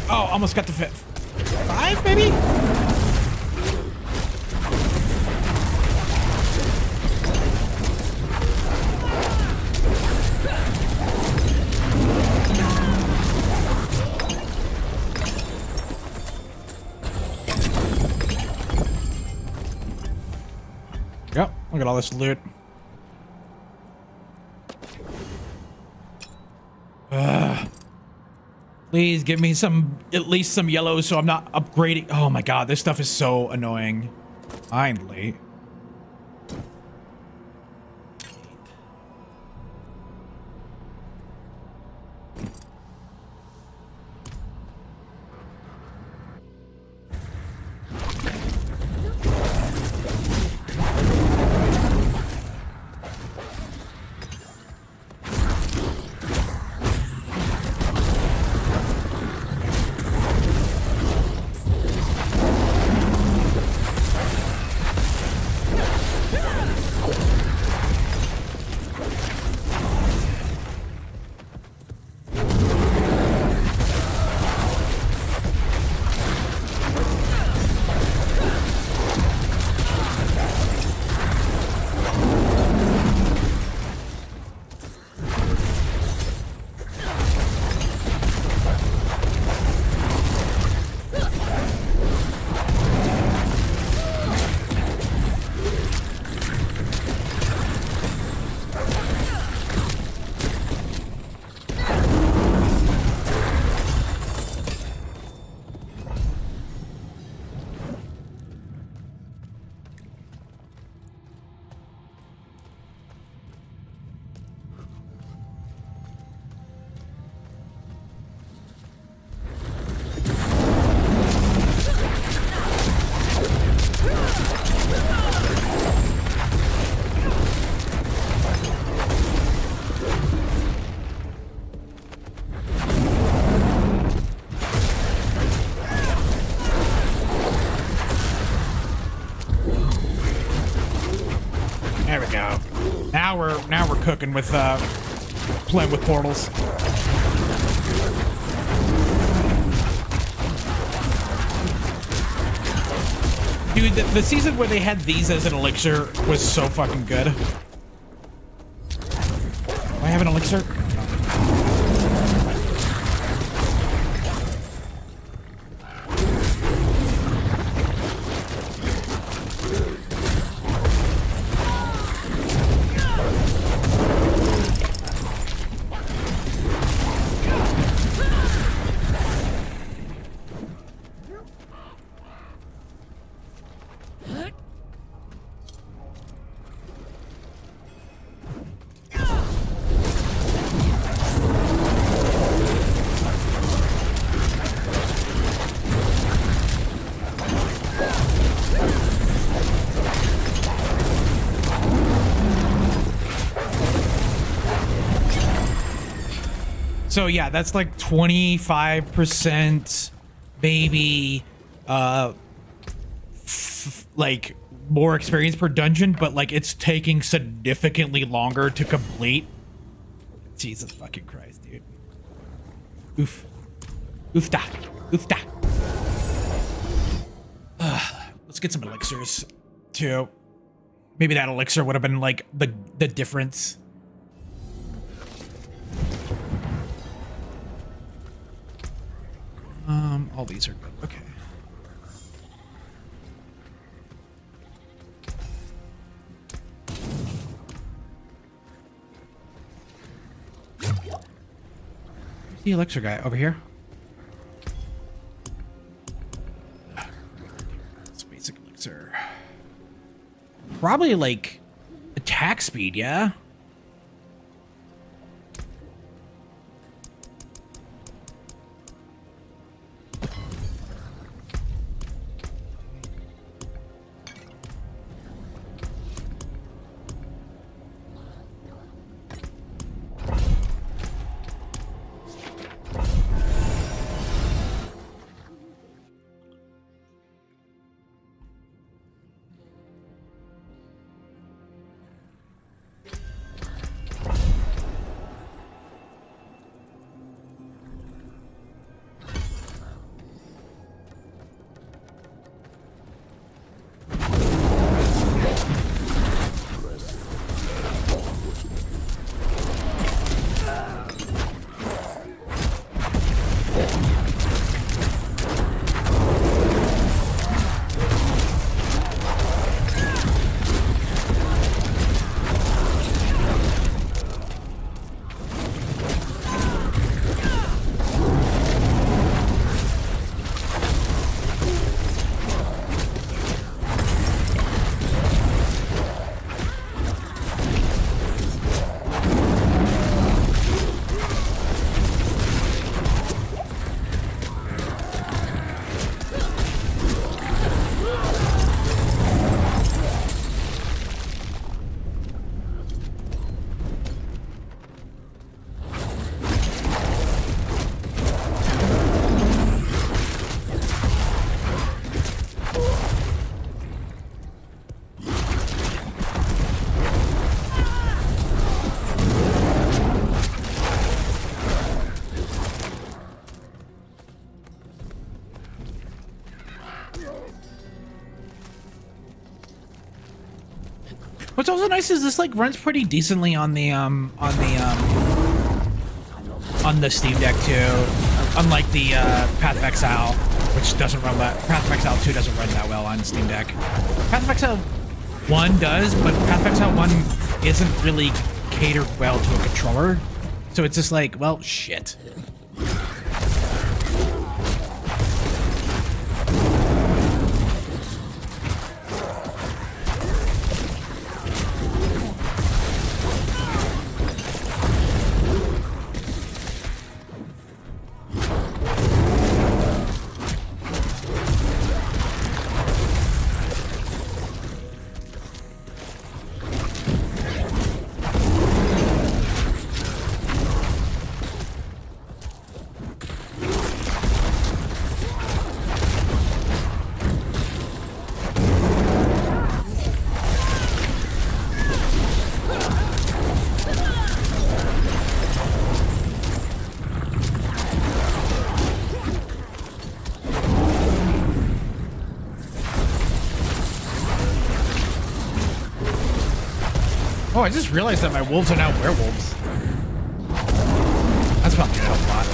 Oh, almost got the fifth. 5, maybe? Yep, look at all this loot. Please give me some, at least some yellow so I'm not upgrading. Oh my god, this stuff is so annoying. Finally. There we go. Now we're cooking with playing with portals. Dude, the season where they had these as an elixir was so fucking good. Do I have an elixir? So yeah, that's like 25% maybe like more experience per dungeon, but like it's taking significantly longer to complete. Jesus fucking Christ, dude. Oof. Oofta. Oofta. Let's get some elixirs too. Maybe that elixir would have been like the difference. All these are good. Okay. Where's the elixir guy? Over here? It's basic elixir. Probably like attack speed, yeah? What's also nice is this like runs pretty decently on the Steam Deck too. Unlike the Path of Exile, which doesn't run that. Path of Exile 2 doesn't run that well on Steam Deck. Path of Exile 1 does, but Path of Exile 1 isn't really catered well to a controller. So it's just like, well, shit. Oh, I just realized that my wolves are now werewolves. That's probably gonna help a lot.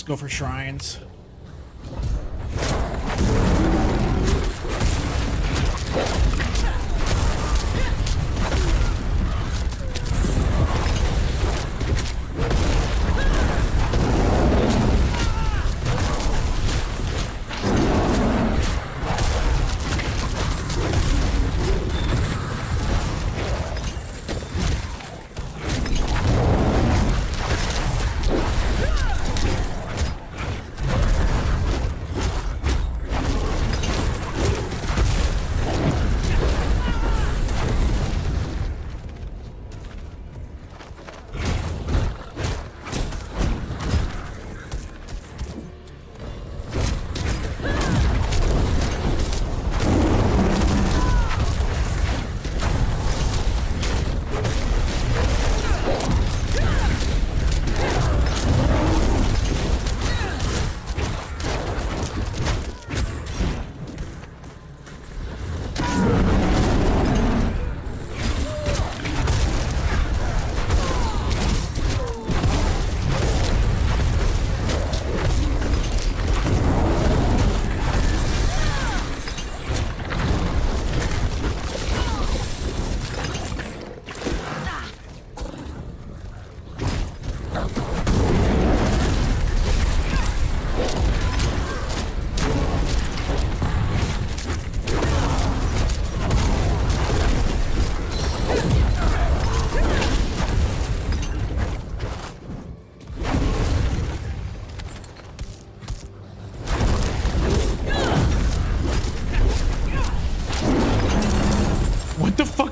Go for shrines.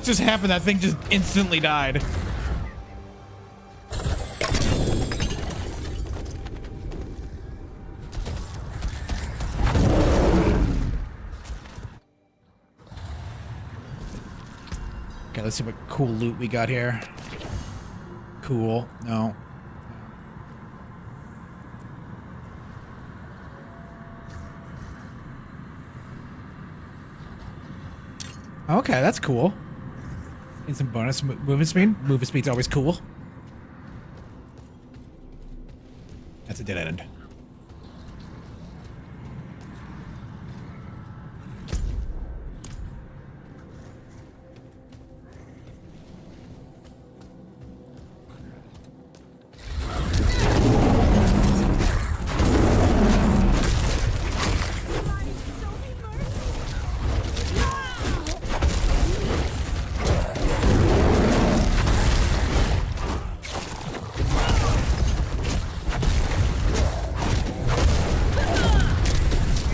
Just happened. That thing just instantly died. let's see what cool loot we got here. Cool. No. Okay, that's cool. And some bonus movement speed. Movement speed's always cool. That's a dead end.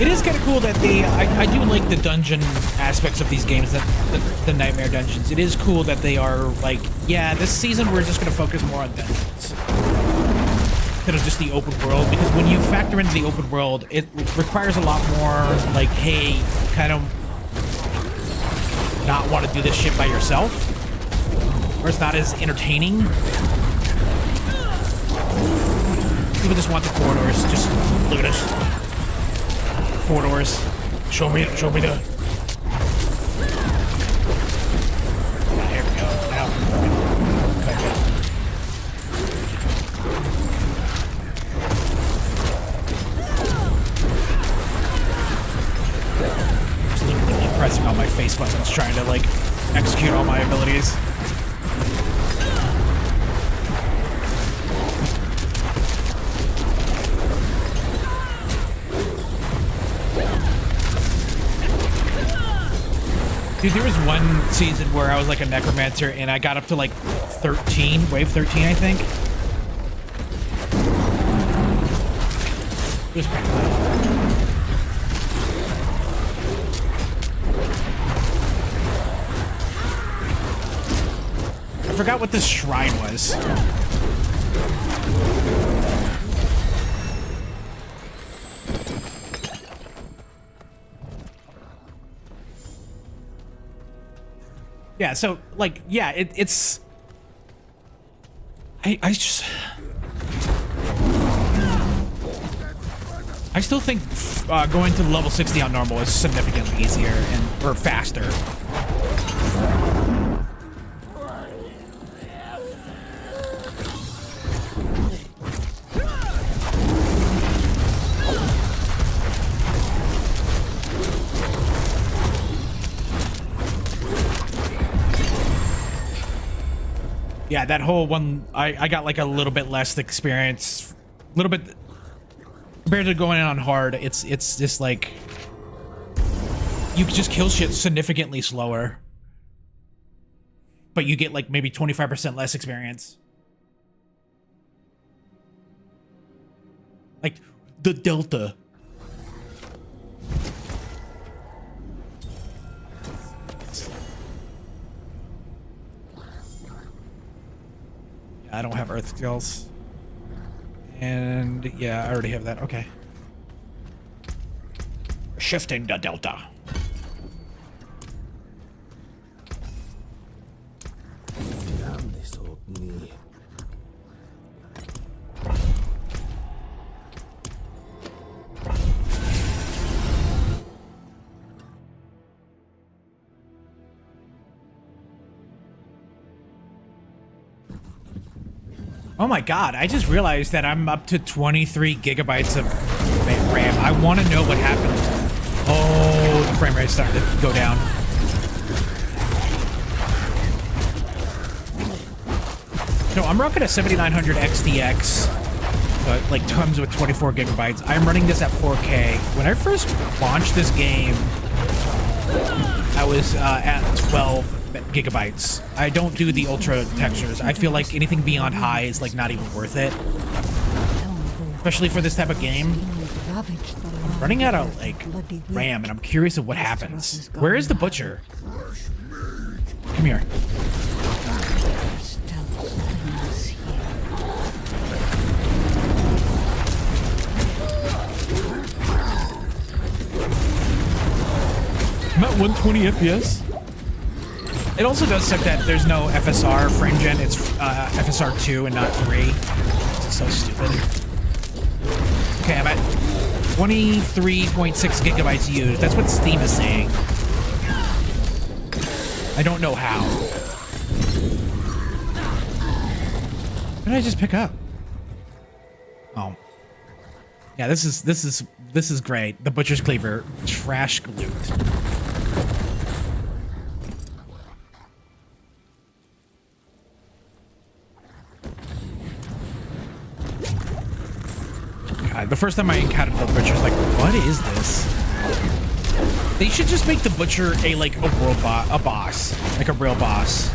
It is kind of cool that I do like the dungeon aspects of these games, that the nightmare dungeons. It is cool that they are like, yeah, this season we're just going to focus more on dungeons instead of just the open world, because when you factor into the open world, it requires a lot more like, hey, kind of not want to do this shit by yourself, or it's not as entertaining. People just want the corridors. Just look at us. Corridors. Show me the. There we go. Now. Gotcha. Just literally pressing on my face buttons, trying to like execute all my abilities. Dude, there was one season where I was like a necromancer and I got up to like 13, wave 13, I think. It was pretty cool. I forgot what this shrine was. Yeah, so, like, yeah, it's... I still think going to level 60 on normal is significantly easier or faster. Yeah, that whole one, I got like a little bit less experience, a little bit compared to going in on hard. It's just like you can just kill shit significantly slower, but you get like maybe 25% less experience. Like the delta. I don't have earth skills. And yeah, I already have that. Okay. Shifting the delta. Damn this old knee. Oh my god, I just realized that I'm up to 23 gigabytes of RAM. I want to know what happened. Oh, the frame rate's starting to go down. No, I'm rocking a 7900 XTX, like comes with 24 gigabytes. I'm running this at 4K. When I first launched this game, I was at 12 gigabytes. I don't do the ultra textures. I feel like anything beyond high is like not even worth it, especially for this type of game. I'm running out of like RAM, and I'm curious of what happens. Where is the butcher? Come here. I'm at 120 FPS. It also does suck that there's no FSR frame gen. It's FSR 2 and not 3. It's so stupid. Okay, I'm at 23.6 gigabytes used. That's what Steam is saying. I don't know how. What did I just pick up? Oh. Yeah, this is great. The Butcher's Cleaver, trash loot. God, the first time I encountered the Butcher, I was like, what is this? They should just make the Butcher a boss, like a real boss.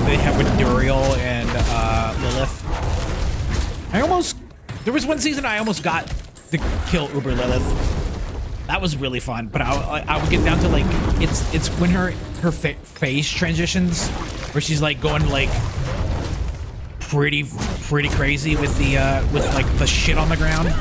They have with Duriel and Lilith. There was one season I almost got to kill Uber Lilith. That was really fun, but I would get down to like, it's when her face transitions, where she's like going like pretty crazy with the with like the shit on the ground.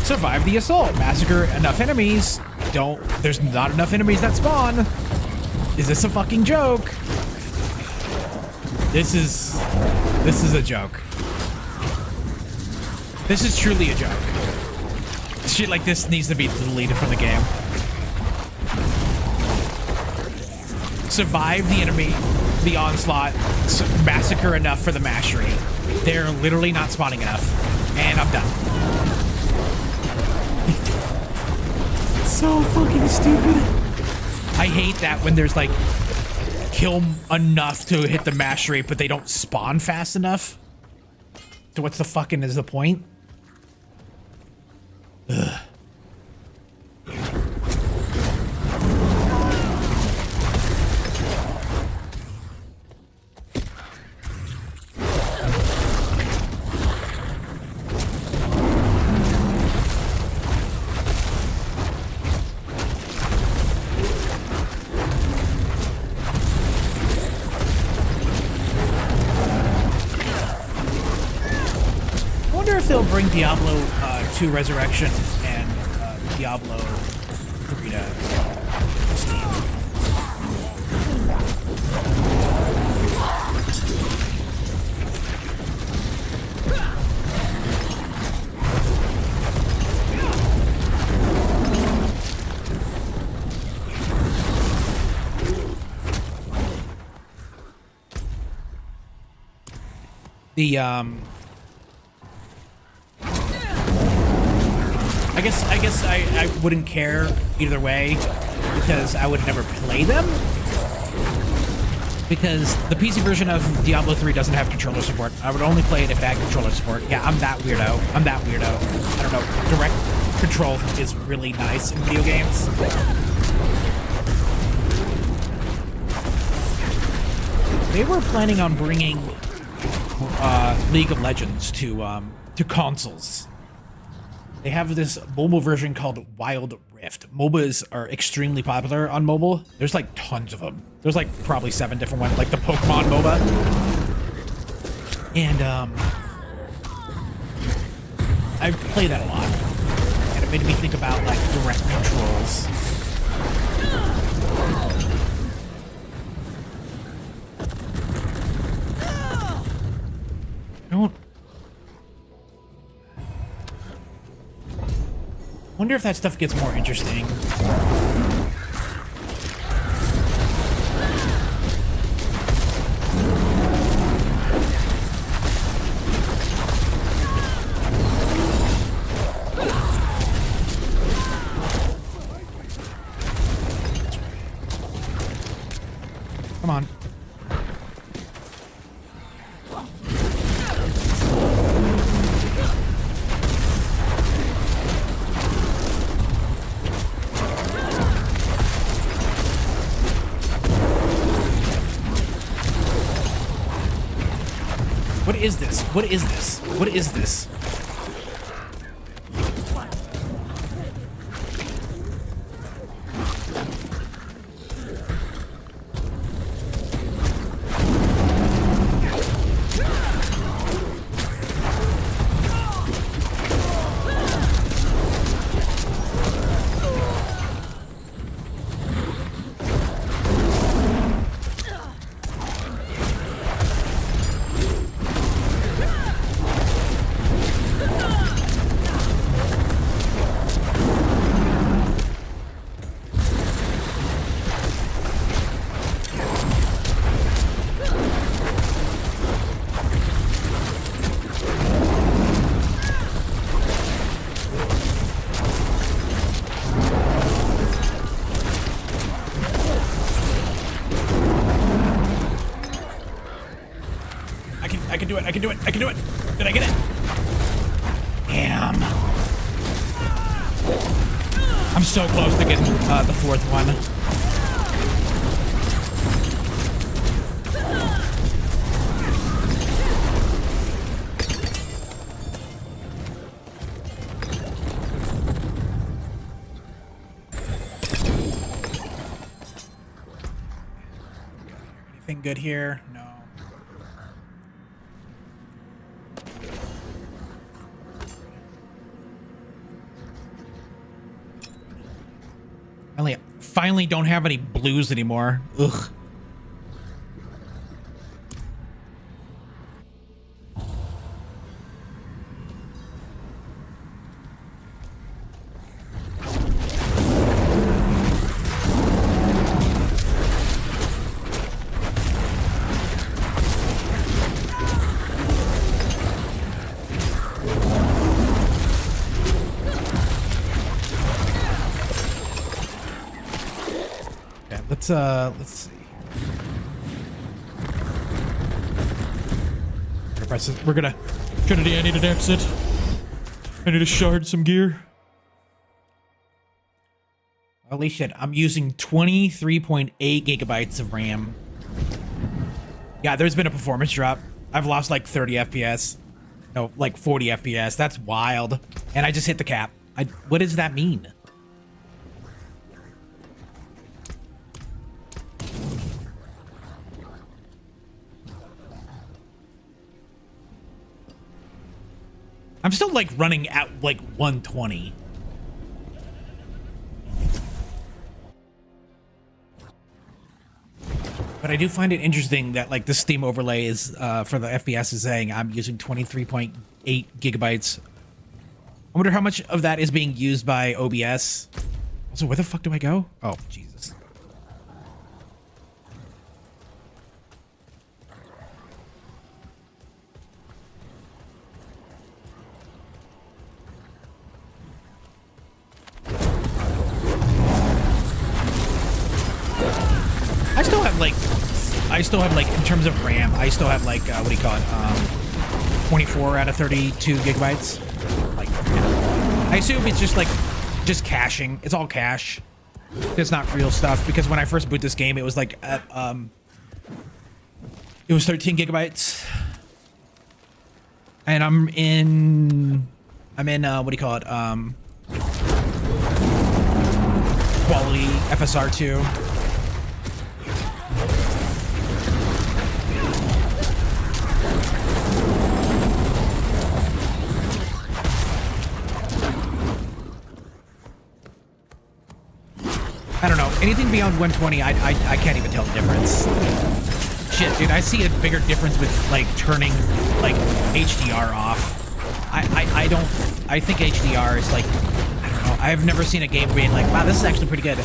Survive the assault. Massacre enough enemies. There's not enough enemies that spawn. Is this a fucking joke? This is a joke. This is truly a joke. Shit like this needs to be deleted from the game. Survive the enemy, the onslaught, massacre enough for the mastery. They're literally not spawning enough. And I'm done. So fucking stupid. I hate that when there's like kill enough to hit the mastery, but they don't spawn fast enough. So what's the fucking is the point? Ugh. They'll bring Diablo 2 Resurrection and Diablo 3 to Steam. I guess I wouldn't care either way because I would never play them. Because the PC version of Diablo 3 doesn't have controller support. I would only play it if it had controller support. Yeah, I'm that weirdo. I don't know. Direct control is really nice in video games. They were planning on bringing League of Legends to consoles. They have this mobile version called Wild Rift. MOBAs are extremely popular on mobile. There's like tons of them. There's like probably 7 different ones, like the Pokemon MOBA. And I play that a lot. And it made me think about like direct controls. Wonder if that stuff gets more interesting. Come on. is this? What is this? What is this? I can do it. I can do it. I can do it. Did I get it? Damn. I'm so close to getting the fourth one. Anything good here? No. Finally don't have any blues anymore. Ugh. Let's see. We're gonna Trinity, I need an exit. I need to shard some gear. Holy shit, I'm using 23.8 gigabytes of RAM. Yeah, there's been a performance drop. I've lost like 30 FPS. No, like 40 FPS. That's wild. And I just hit the cap. What does that mean? I'm still like running at like 120. But I do find it interesting that like the Steam overlay is for the FPS is saying I'm using 23.8 gigabytes. I wonder how much of that is being used by OBS. Also, where the fuck do I go? Oh, Jesus. I still have like in terms of RAM, I still have like what do you call it? 24 out of 32 gigabytes. Like, I assume it's just caching. It's all cache. It's not real stuff because when I first boot this game, it was like at, it was 13 gigabytes, and I'm in what do you call it? Quality FSR2. I don't know. Anything beyond 120, I can't even tell the difference. Shit, dude, I see a bigger difference with like turning like HDR off. I think HDR is like, I don't know. I've never seen a game being like, wow, this is actually pretty good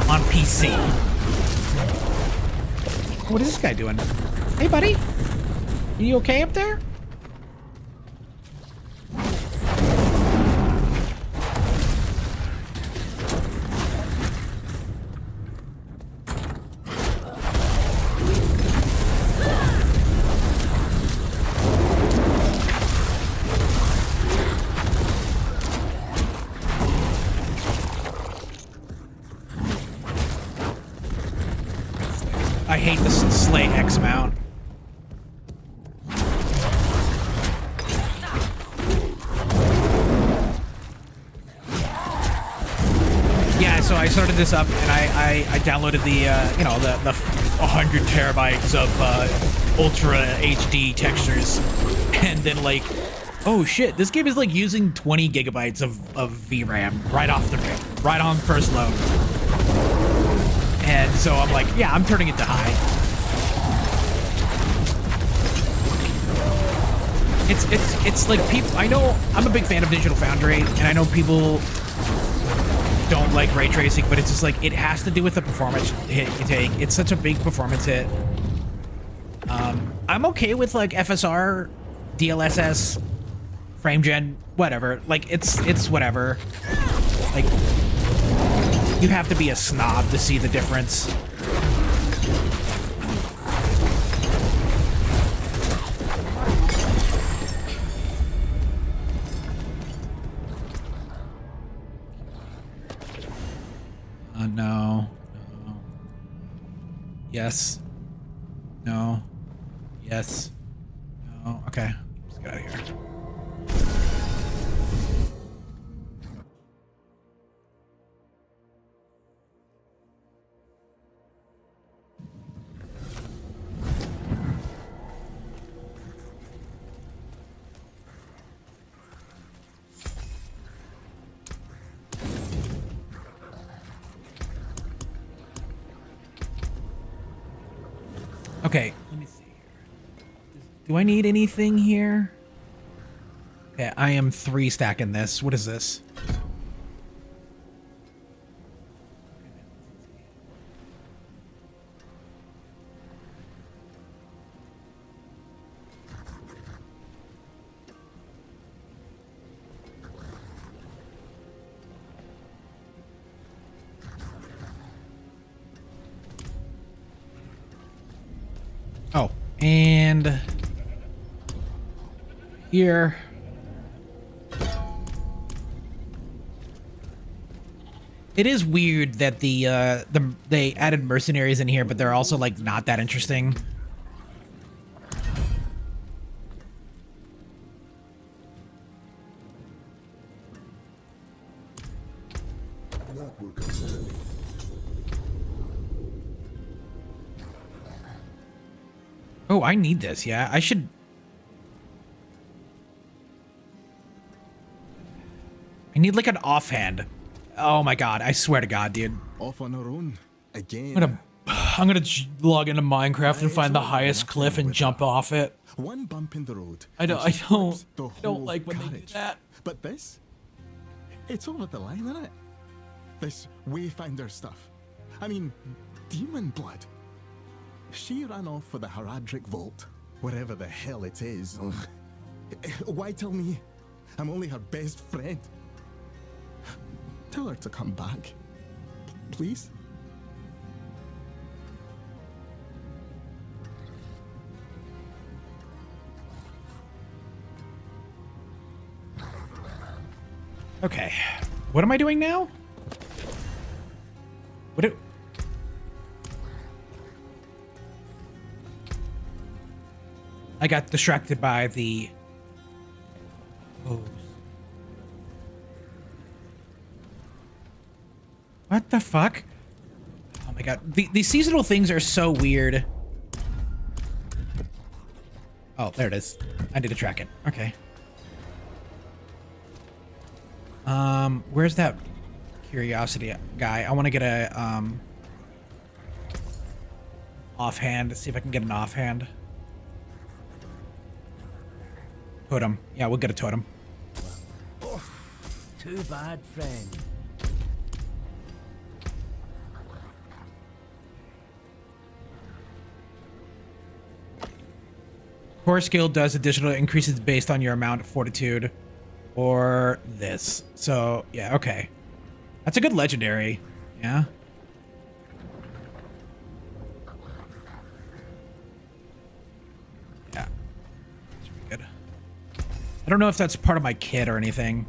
on PC. What is this guy doing? Hey, buddy. Are you okay up there? I hate this Slay X mount. so I started this up and I downloaded the you know the 100 terabytes of ultra HD textures, and then like, oh shit, this game is like using 20 gigabytes of VRAM right off the rip, right on first load. And so I'm like, yeah, I'm turning it to high. It's like people. I know I'm a big fan of Digital Foundry, and I know people don't like ray tracing, but it's just like it has to do with the performance hit you take. It's such a big performance hit. I'm okay with like FSR, DLSS, frame gen, whatever. Like it's whatever. Like you have to be a snob to see the difference. No. No. Yes. No. Yes. No. Okay. Let's get out of here. Okay, let me see here. Do I need anything here? Okay, I am 3 stacking this. What is this? Oh, and here. It is weird that they added mercenaries in here, but they're also like not that interesting. Oh, I need this. Yeah, I should. I need like an offhand. Oh my god, I swear to god, dude. Off on our own again. I'm gonna log into Minecraft and find the highest cliff and jump off it. One bump in the road. I don't like when they do that. But this, it's over the line, isn't it? This Wayfinder stuff. I mean, demon blood. She ran off for the Haradric Vault, wherever the hell it is. Why tell me? I'm only her best friend. Tell her to come back, please. Okay, what am I doing now? I got distracted by the... Oh. What the fuck? Oh my god. These seasonal things are so weird. Oh, there it is. I need to track it. Okay. Where's that curiosity guy? I want to get a, offhand. See if I can get an offhand. Totem. Yeah, we'll get a totem. Oh, too bad, friend. Core skill does additional increases based on your amount of fortitude, or this. So yeah, okay, that's a good legendary. Yeah. Yeah. That's pretty good. I don't know if that's part of my kit or anything.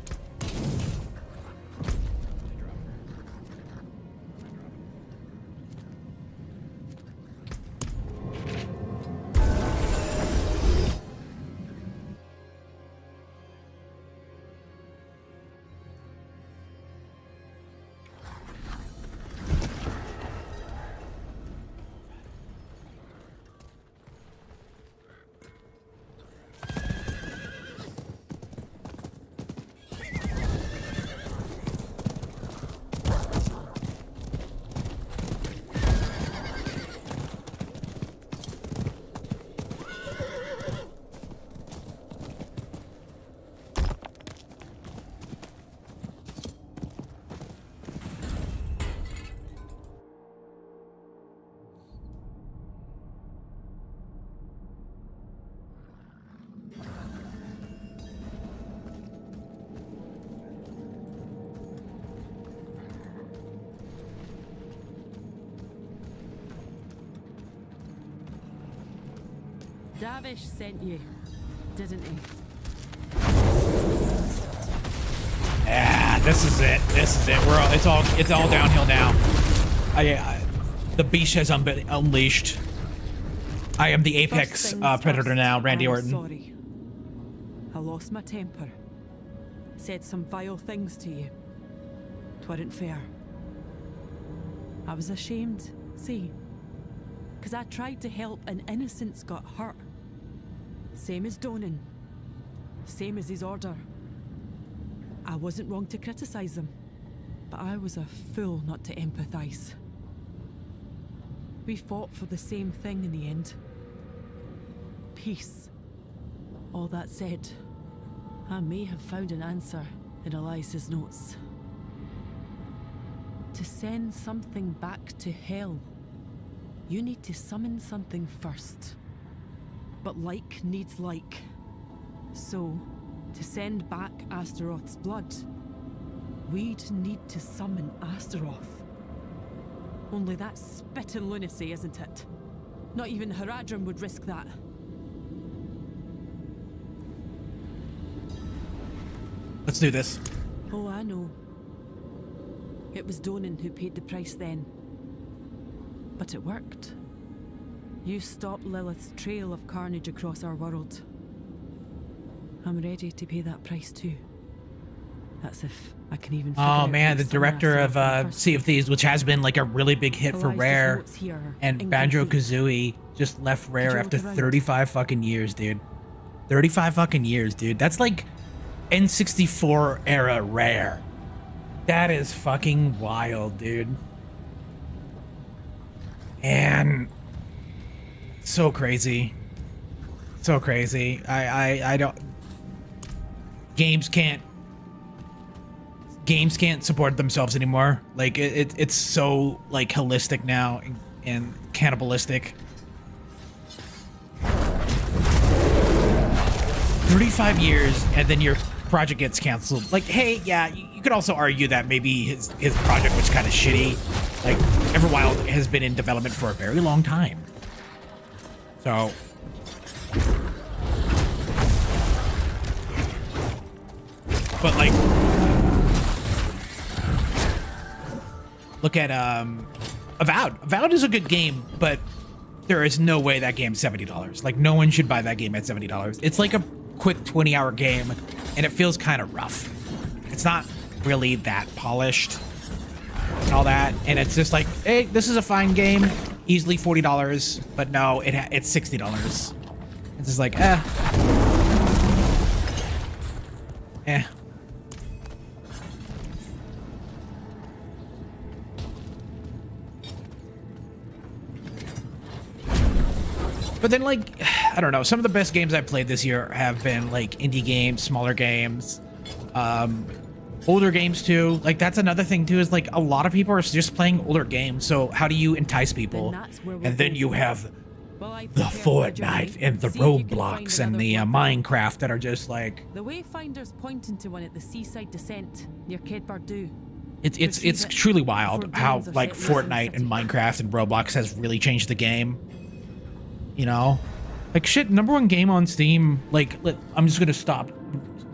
Davish sent you, didn't he? Yeah, this is it. This is it. It's all downhill now. The beast has been unleashed. I am the apex predator now, Randy Orton. Sorry. I lost my temper. Said some vile things to you. 'Tweren't fair. I was ashamed, see? 'Cause I tried to help and innocents got hurt. Same as Donan. Same as his order. I wasn't wrong to criticize him, but I was a fool not to empathize. We fought for the same thing in the end. Peace. All that said, I may have found an answer in Elias's notes. To send something back to hell, you need to summon something first. But like needs like. So, to send back Astaroth's blood, we'd need to summon Astaroth. Only that's spitting lunacy, isn't it? Not even Haradrim would risk that. Let's do this. Oh, I know. It was Donan who paid the price then. But it worked. You stopped Lilith's trail of carnage across our world. I'm ready to pay that price too. That's if I can even figure out man, the who director summoned Astaroth in of the first Sea of place. Thieves, which has been like a really big hit for Elias's Rare, notes here are and incomplete. Banjo-Kazooie just left Rare you after look around? 35 fucking years, dude. 35 fucking years, dude. That's like N64 era Rare. That is fucking wild, dude. And so crazy. So crazy. I don't... Games can't support themselves anymore. Like it's so like holistic now and cannibalistic. 35 years and then your project gets canceled. Like, hey, yeah, you could also argue that maybe his project was kind of shitty. Like, Everwild has been in development for a very long time. So but like, look at Avowed. Avowed is a good game, but there is no way that game's $70. Like, no one should buy that game at $70. It's like a quick 20-hour game, and it feels kind of rough. It's not really that polished and all that, and it's just like, hey, this is a fine game, easily $40, but no, it's $60. It's just like, eh. But then, like, I don't know, some of the best games I've played this year have been, like, indie games, smaller games, older games, too. Like, that's another thing, too, is, like, a lot of people are just playing older games, so how do you entice people? And then you have the Fortnite and the Roblox and the Minecraft that are just, like... The Wayfinder's pointing to one at the Seaside Descent, near Caed Bardu. It's truly wild how, like, Fortnite and Minecraft and Roblox has really changed the game. You know, like shit, #1 game on Steam. Like, I'm just gonna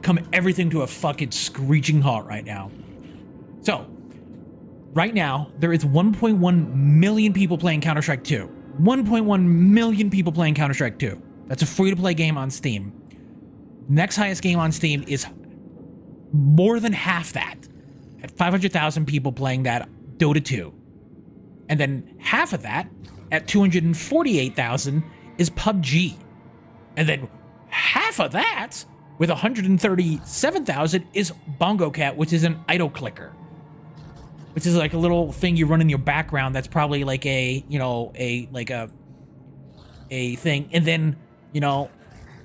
come everything to a fucking screeching halt right now. So, right now, there is 1.1 million people playing Counter-Strike 2. 1.1 million people playing Counter-Strike 2. That's a free-to-play game on Steam. Next highest game on Steam is more than half that, at 500,000 people playing that, Dota 2. And then half of that, at 248,000, is PUBG. And then half of that, with 137,000, is Bongo Cat, which is an idle clicker. Which is like a little thing you run in your background that's probably like a, you know, a thing. And then, you know,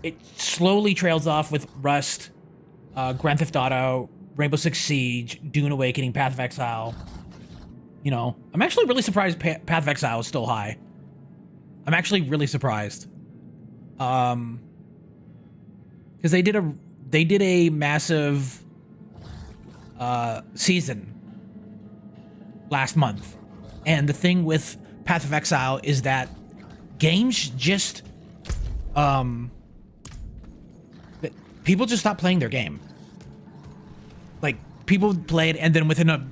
it slowly trails off with Rust, Grand Theft Auto, Rainbow Six Siege, Dune Awakening, Path of Exile. You know, I'm actually really surprised Path of Exile is still high. I'm actually really surprised. Because they did a massive season last month. And the thing with Path of Exile is that games just that people just stop playing their game. Like people play it, and then within a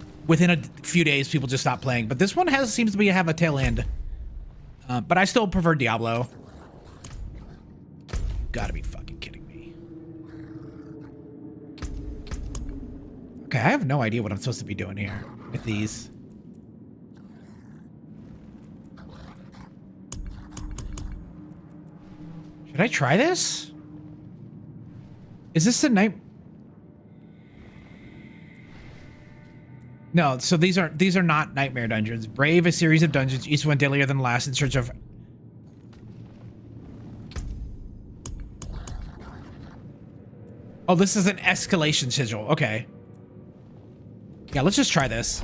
few days, people just stop playing. But this one seems to have a tail end. But I still prefer Diablo. You gotta be fucking kidding me. Okay, I have no idea what I'm supposed to be doing here with these. Should I try this? Is this the night? No, so these are not nightmare dungeons. Brave, a series of dungeons, each one deadlier than the last, in search of. Oh, this is an escalation sigil. Okay. Yeah, let's just try this.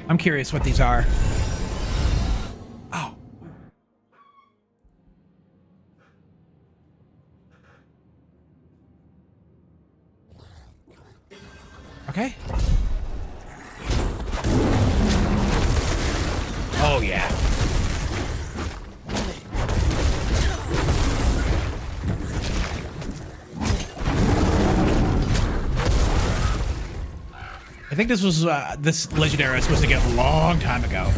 I'm curious what these are. Oh. Okay. Oh, yeah. I think this was this legendary I was supposed to get a long time ago.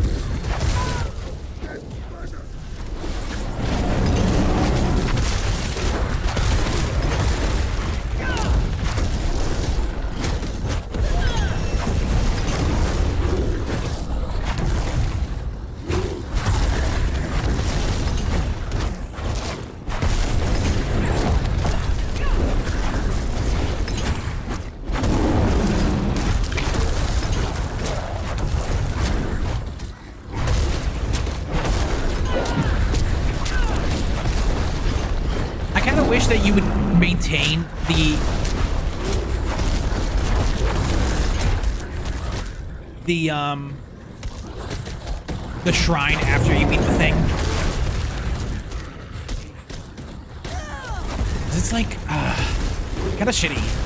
Wish that you would maintain the shrine after you beat the thing. It's like kind of shitty.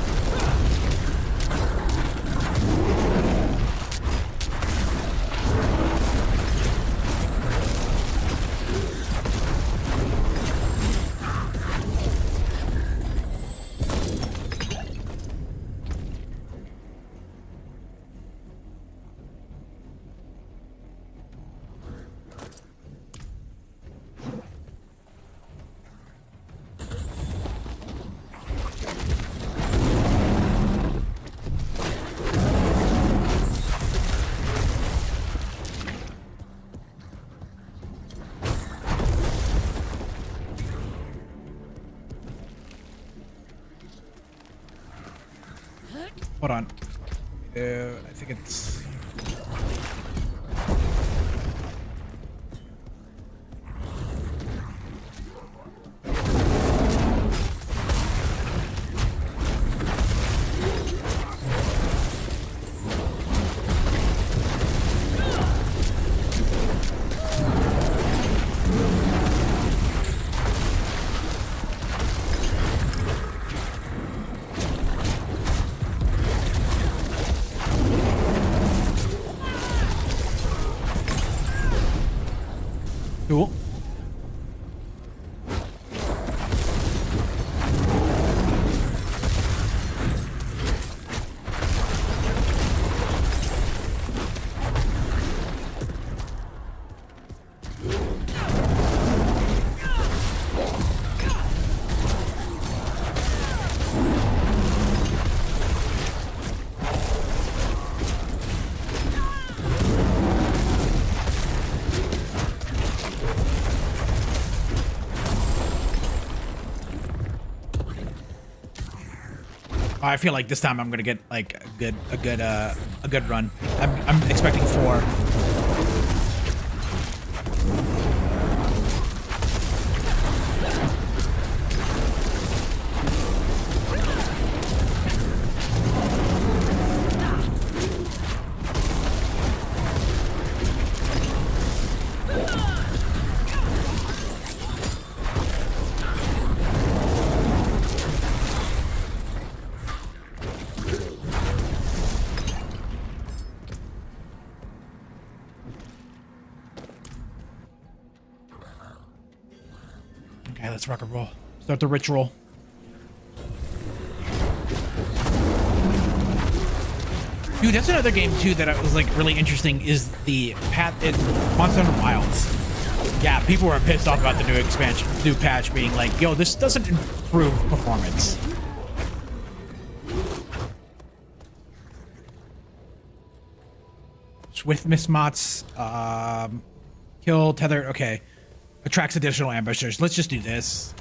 Hold on. I think it's... Cool. I feel like this time I'm gonna get like a good run. I'm expecting 4. let's rock and roll. Start the ritual. Dude, that's another game too that was like really interesting. Is the Monster Hunter Wilds? Yeah, people were pissed off about the new expansion, new patch being like, "Yo, this doesn't improve performance." With Miss Mott's kill tether. Okay, attracts additional ambushers. Let's just do this.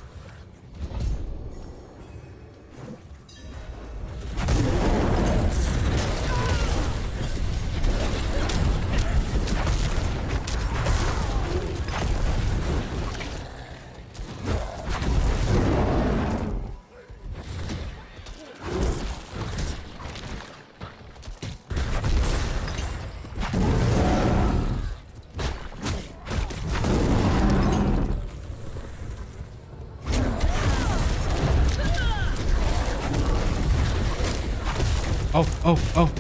Oh.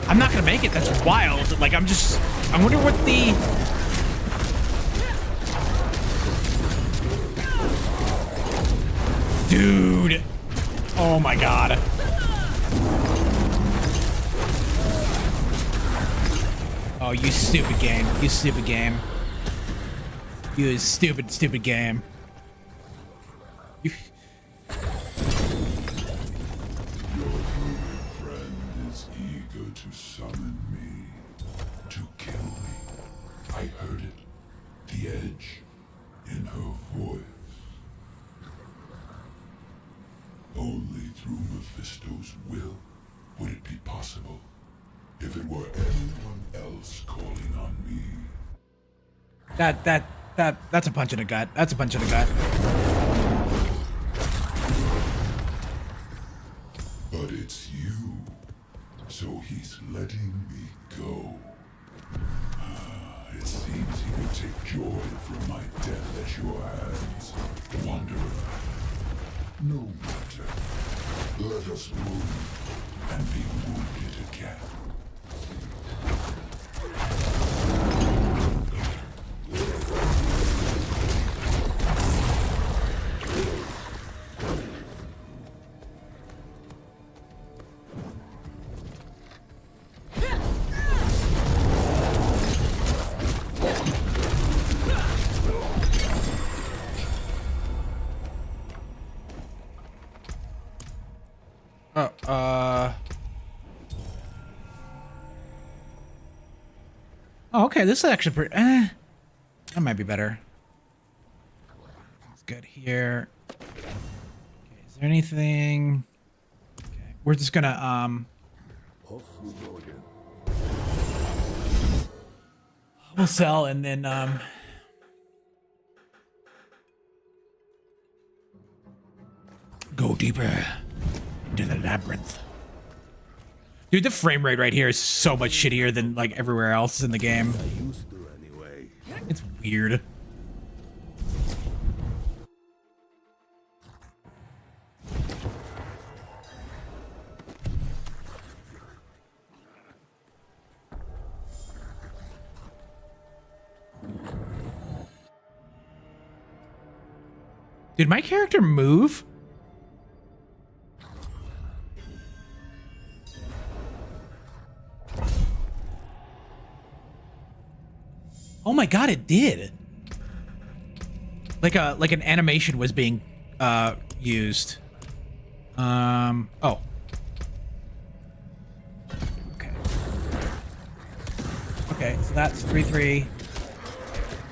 I'm not gonna make it. That's wild. Like, I wonder what the... Dude. Oh my god. Oh, you stupid game. You stupid game. You stupid, stupid game. You... To summon me, to kill me. I heard it, the edge in her voice. Only through Mephisto's will would it be possible. If it were anyone else calling on me. That's a punch in the gut. That's a punch in the gut. But it's you. So he's letting me go. It seems he would take joy from my death at your hands. Wanderer. No matter. Let us move and be wounded again. Oh, okay, this is actually pretty... that might be better. It's good here. Okay, is there anything... Okay, we're just gonna, Off we go again. we'll sell and then, go deeper into the labyrinth. Dude, the frame rate right here is so much shittier than, like, everywhere else in the game. I used to anyway. It's weird. Did my character move? Oh my god, it did. Like an animation was being used. Oh. Okay. Okay, so that's 3-3.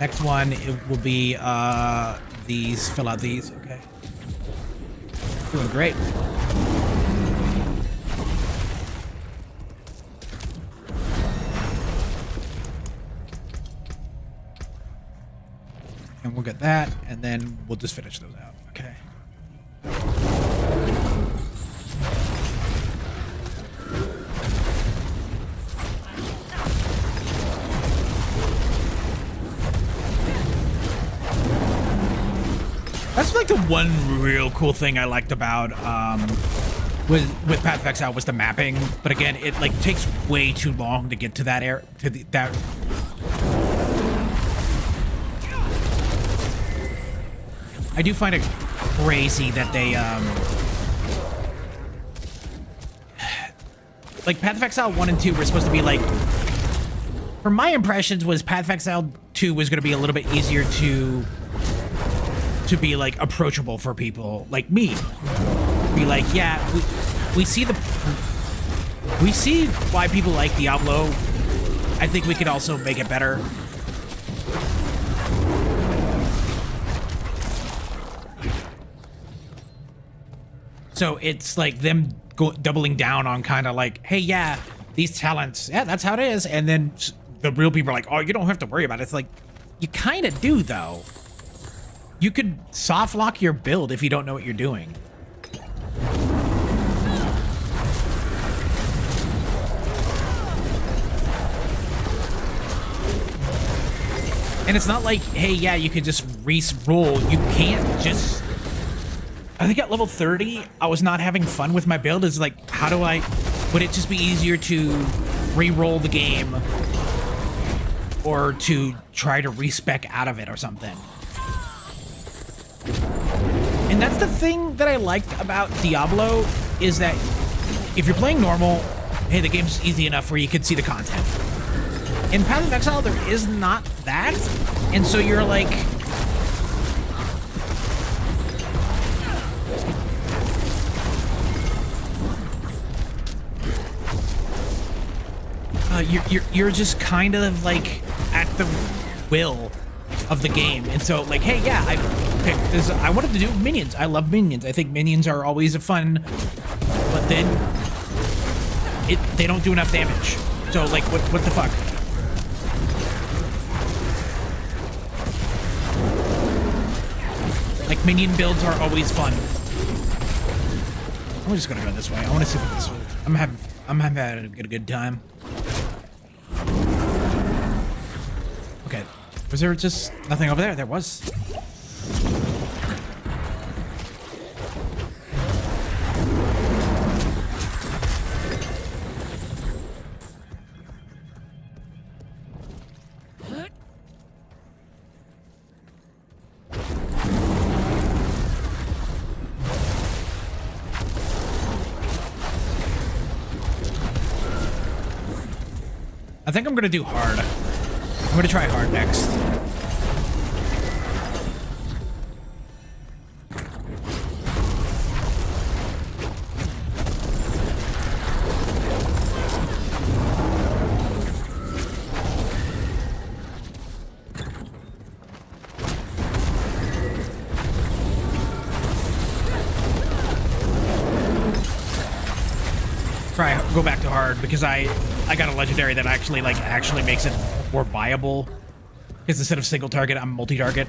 Next one, it will be, these. Fill out these. Okay. Doing great. And we'll get that, and then we'll just finish those out. Okay. That's like the one real cool thing I liked about with Path of Exile was the mapping, but again, it like takes way too long to get to that that. I do find it crazy that they like Path of Exile 1 and 2 were supposed to be like, from my impressions, was Path of Exile 2 was going to be a little bit easier to be like approachable for people like me. Be like, yeah, we see why people like Diablo. I think we could also make it better. So it's like them doubling down on kind of like, hey, yeah, these talents, yeah, that's how it is. And then the real people are like, oh, you don't have to worry about it. It's like, you kind of do, though. You could soft lock your build if you don't know what you're doing. And it's not like, hey, yeah, you could just re-roll. You can't just... I think at level 30, I was not having fun with my build. It's like, how do I... Would it just be easier to re-roll the game or to try to respec out of it or something? And that's the thing that I liked about Diablo, is that if you're playing normal, hey, the game's easy enough where you can see the content. In Path of Exile, there is not that, and so you're like... You're just kind of like at the will of the game, and so like, hey, yeah, I wanted to do minions. I love minions. I think minions are always a fun, but then they don't do enough damage. So like, what the fuck? Like, minion builds are always fun. I'm just gonna go this way. I want to see what this way. I'm having a good time. Okay, was there just nothing over there? There was. I think I'm gonna do hard. I'm gonna try hard next. Go back to hard because I got a legendary that actually makes it more viable, because instead of single target, I'm multi-target.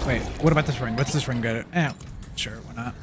Wait, what about this ring? What's this ring good at? Sure, why not?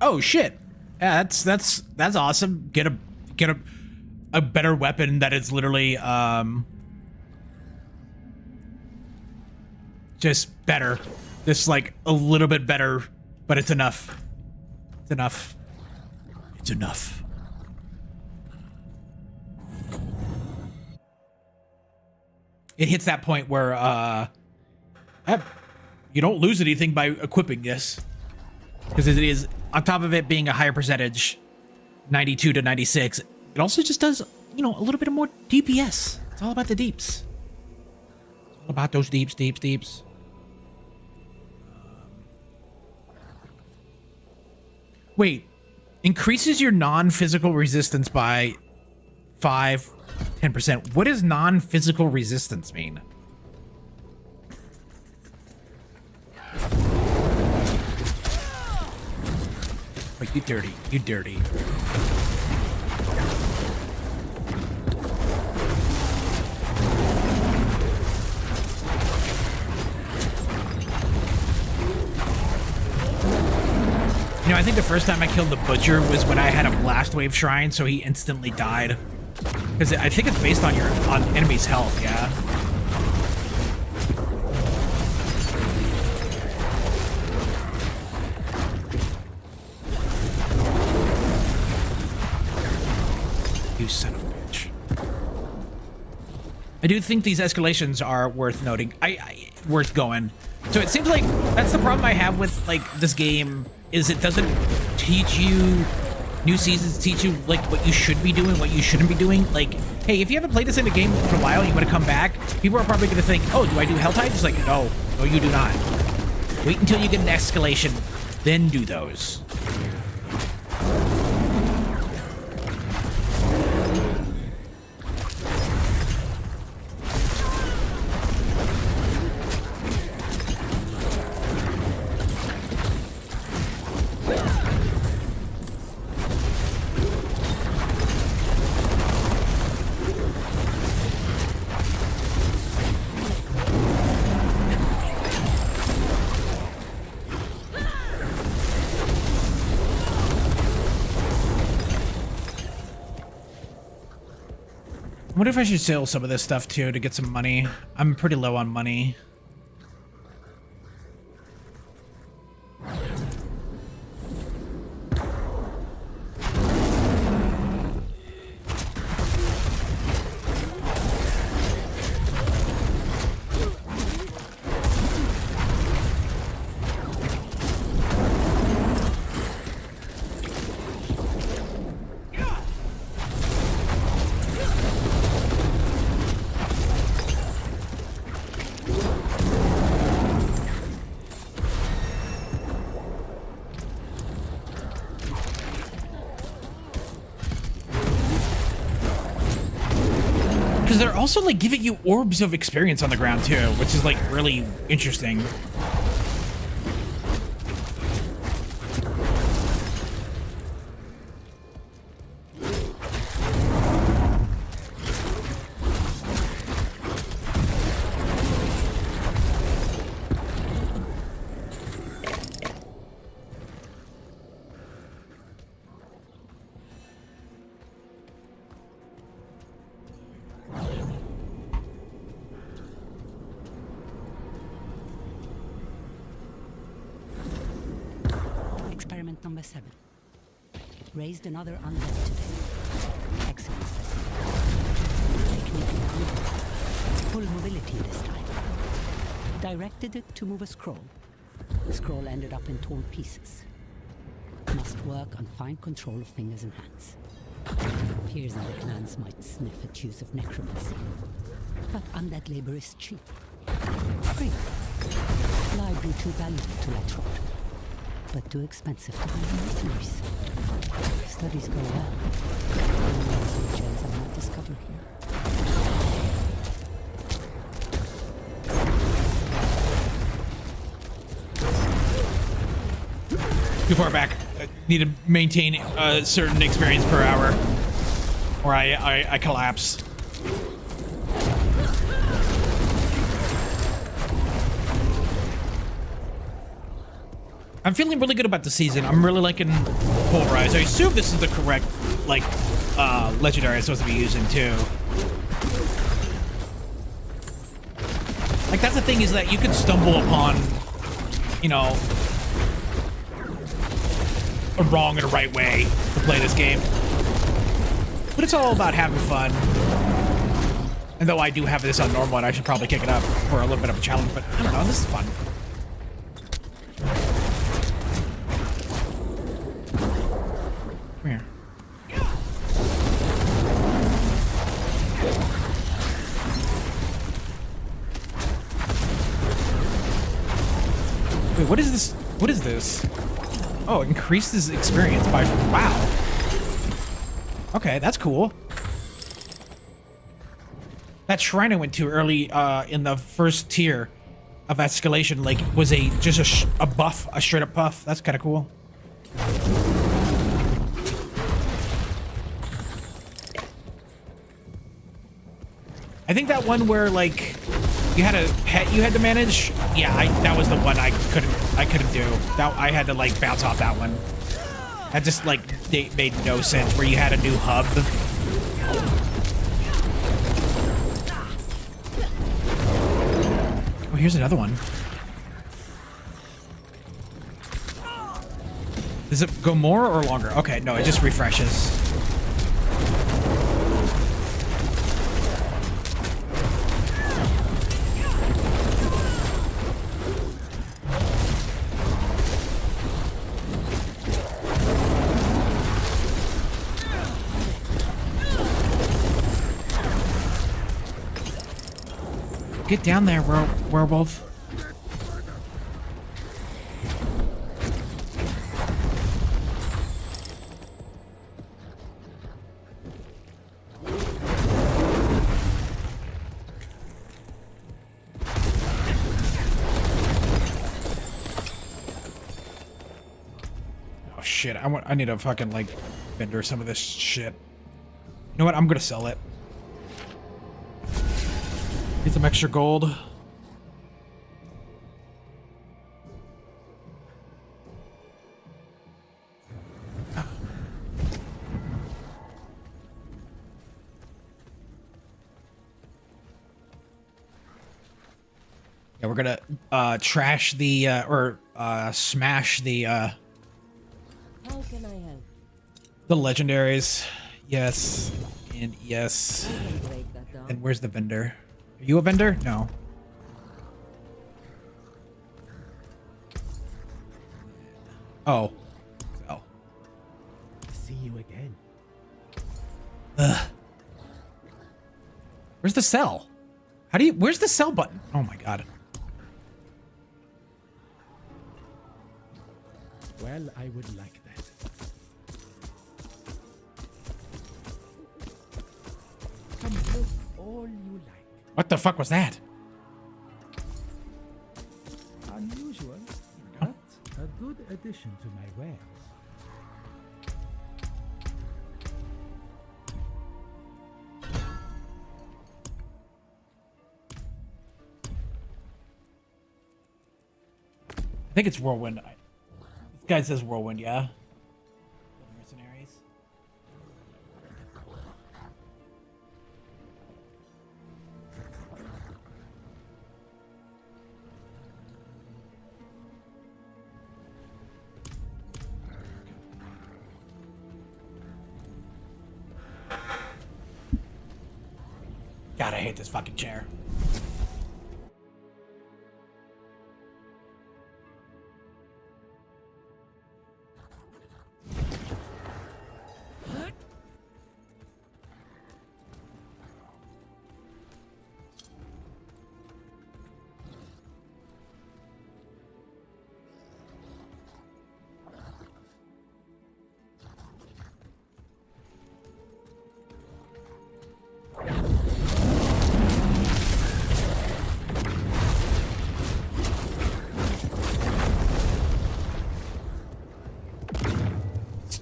Oh shit! Yeah, that's awesome. Get a better weapon that is literally just better, just like a little bit better, but it's enough. It's enough. It's enough. It hits that point where you don't lose anything by equipping this, because it is, on top of it being a higher percentage, 92 to 96, it also just does, you know, a little bit more DPS. It's all about the deeps. It's all about those deeps. Wait, increases your non-physical resistance by 10%. What does non-physical resistance mean? Oh, you dirty. You dirty. You know, I think the first time I killed the Butcher was when I had a Blast Wave Shrine, so he instantly died. Because I think it's based on on enemy's health, yeah? You son of a bitch. I do think these escalations are worth noting. Worth going. So it seems like that's the problem I have with like this game, is it doesn't teach you, new seasons teach you like what you should be doing, what you shouldn't be doing. Like, hey, if you haven't played this in a game for a while and you want to come back, people are probably going to think, oh, do I do hell types? It's like, no, you do not. Wait until you get an escalation, then do those. I wonder if I should sell some of this stuff too to get some money. I'm pretty low on money. They're also like giving you orbs of experience on the ground too, which is like really interesting. Experiment number 7. Raised another undead today. Excellent. Directed it to move a scroll. The scroll ended up in torn pieces. Must work on fine control of fingers and hands. Peers in the clans might sniff at use of necromancy. But undead labor is cheap. Free. Library too valuable to let rot. But too expensive to hire mercenaries. Studies go well. Only gems I might discover here. Too far back. I need to maintain a certain experience per hour, or I collapse. I'm feeling really good about the season. I'm really liking Pulverize. I assume this is the correct, like, legendary I'm supposed to be using too. Like, that's the thing, is that you can stumble upon, you know, a wrong and a right way to play this game. But it's all about having fun. And though I do have this on normal, and I should probably kick it up for a little bit of a challenge, but I don't know, this is fun. Come here. Wait, what is this? What is this? Oh, increases experience by... Wow. Okay, that's cool. That shrine I went to early in the first tier of escalation, like, was just a buff, a straight up buff. That's kind of cool. I think that one where, like, you had a pet you had to manage. Yeah, that was the one I couldn't do. That I had to, like, bounce off that one. That just, like, made no sense, where you had a new hub. Oh, here's another one. Does it go more or longer? Okay, no, it just refreshes. Get down there, werewolf. Oh shit, I need to fucking, like, vendor some of this shit. You know what? I'm gonna sell it. Get some extra gold. Yeah, we're gonna trash the smash the How can I help? the legendaries. Yes. And yes. Break that down. And where's the vendor? Are you a vendor? No. Oh. Oh. See you again. Ugh. Where's the sell? Where's the sell button? Oh my god. Well, I would like that. Come look all you like. What the fuck was that? Unusual, but a good addition to my wares. I think it's Whirlwind. This guy says Whirlwind, yeah? Mercenaries. God, I hate this fucking chair.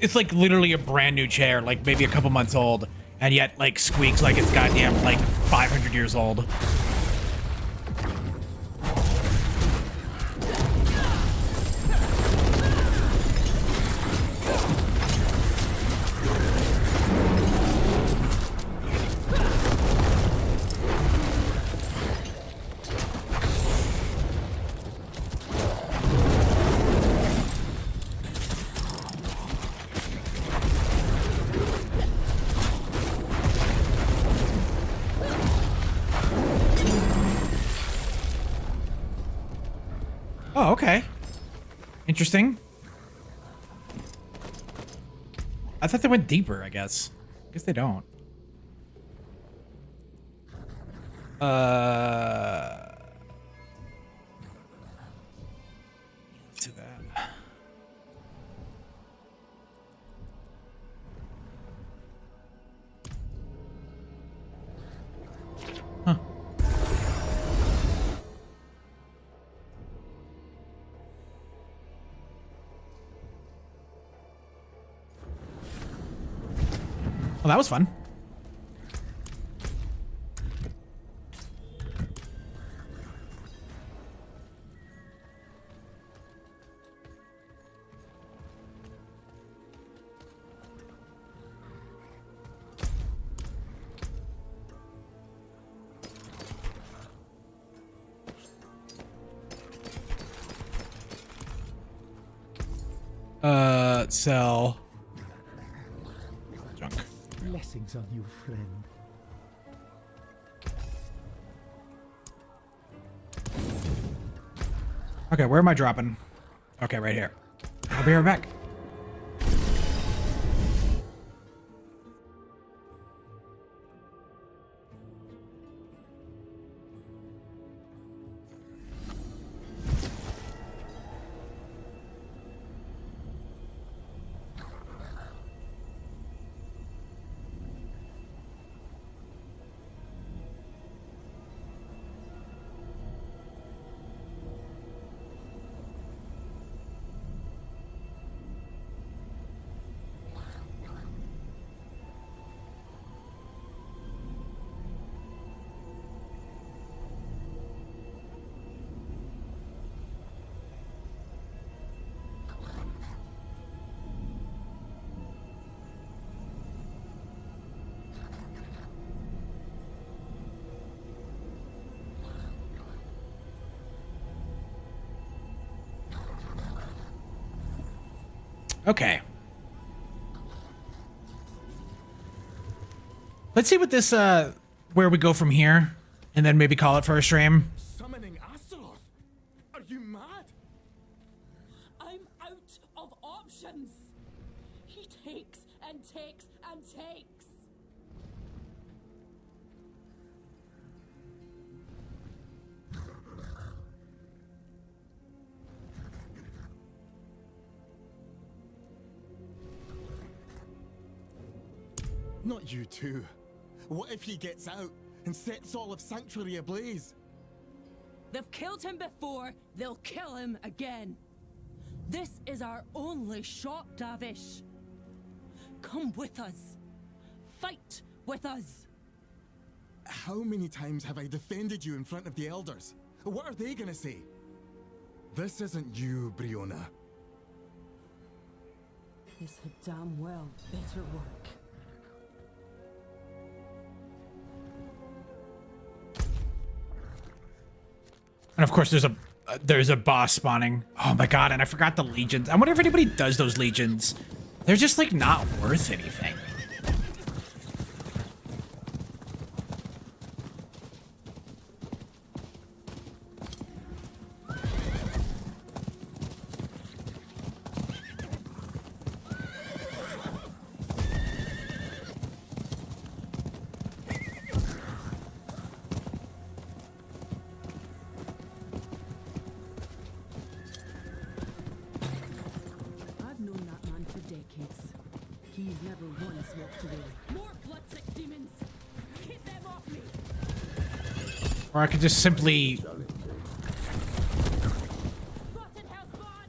it's like literally a brand new chair, like maybe a couple months old, and yet like squeaks like it's goddamn like 500 years old. Oh, okay. Interesting. I thought they went deeper, I guess. I guess they don't. Let's do that. Huh. Well, that was fun. Sell junk. Blessings on you, friend. Okay, where am I dropping? Okay, right here. I'll be right back. Okay. Let's see what this, where we go from here, and then maybe call it for a stream. Summoning Astaroth? Are you mad? I'm out of options. He takes and takes and takes. Not you too. What if he gets out and sets all of Sanctuary ablaze? They've killed him before, they'll kill him again. This is our only shot, Davish. Come with us. Fight with us. How many times have I defended you in front of the elders? What are they gonna say? This isn't you, Briona. This had damn well better work. And of course, there's a boss spawning. Oh my god! And I forgot the legions. I wonder if anybody does those legions. They're just like not worth anything. I've known that man for decades. He's never once walked away. More bloodsick demons! Keep them off me! Or I could just simply. Rotten hellspawn!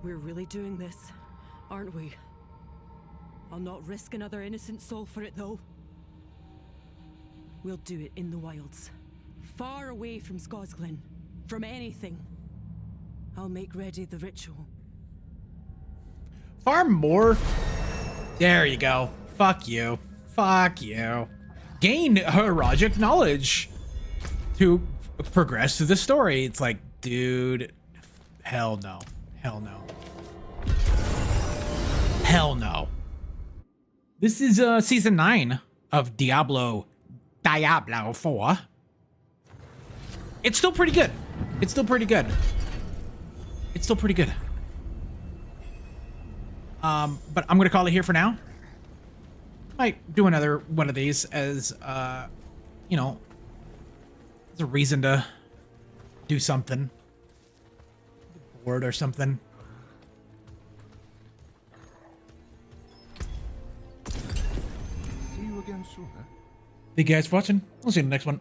We're really doing this, aren't we? I'll not risk another innocent soul for it, though. We'll do it in the wilds. Far away from Scosglen. From anything. I'll make ready the ritual. Farm more. There you go. Fuck you. Fuck you. Gain heroic knowledge to progress through the story. It's like, dude, hell no. Hell no. Hell no. This is season 9 of Diablo 4. It's still pretty good. It's still pretty good. It's still pretty good. But I'm gonna call it here for now. Might do another one of these as you know, as a reason to do something. Bored or something. See you again soon, huh? Thank you guys for watching. I'll see you in the next one.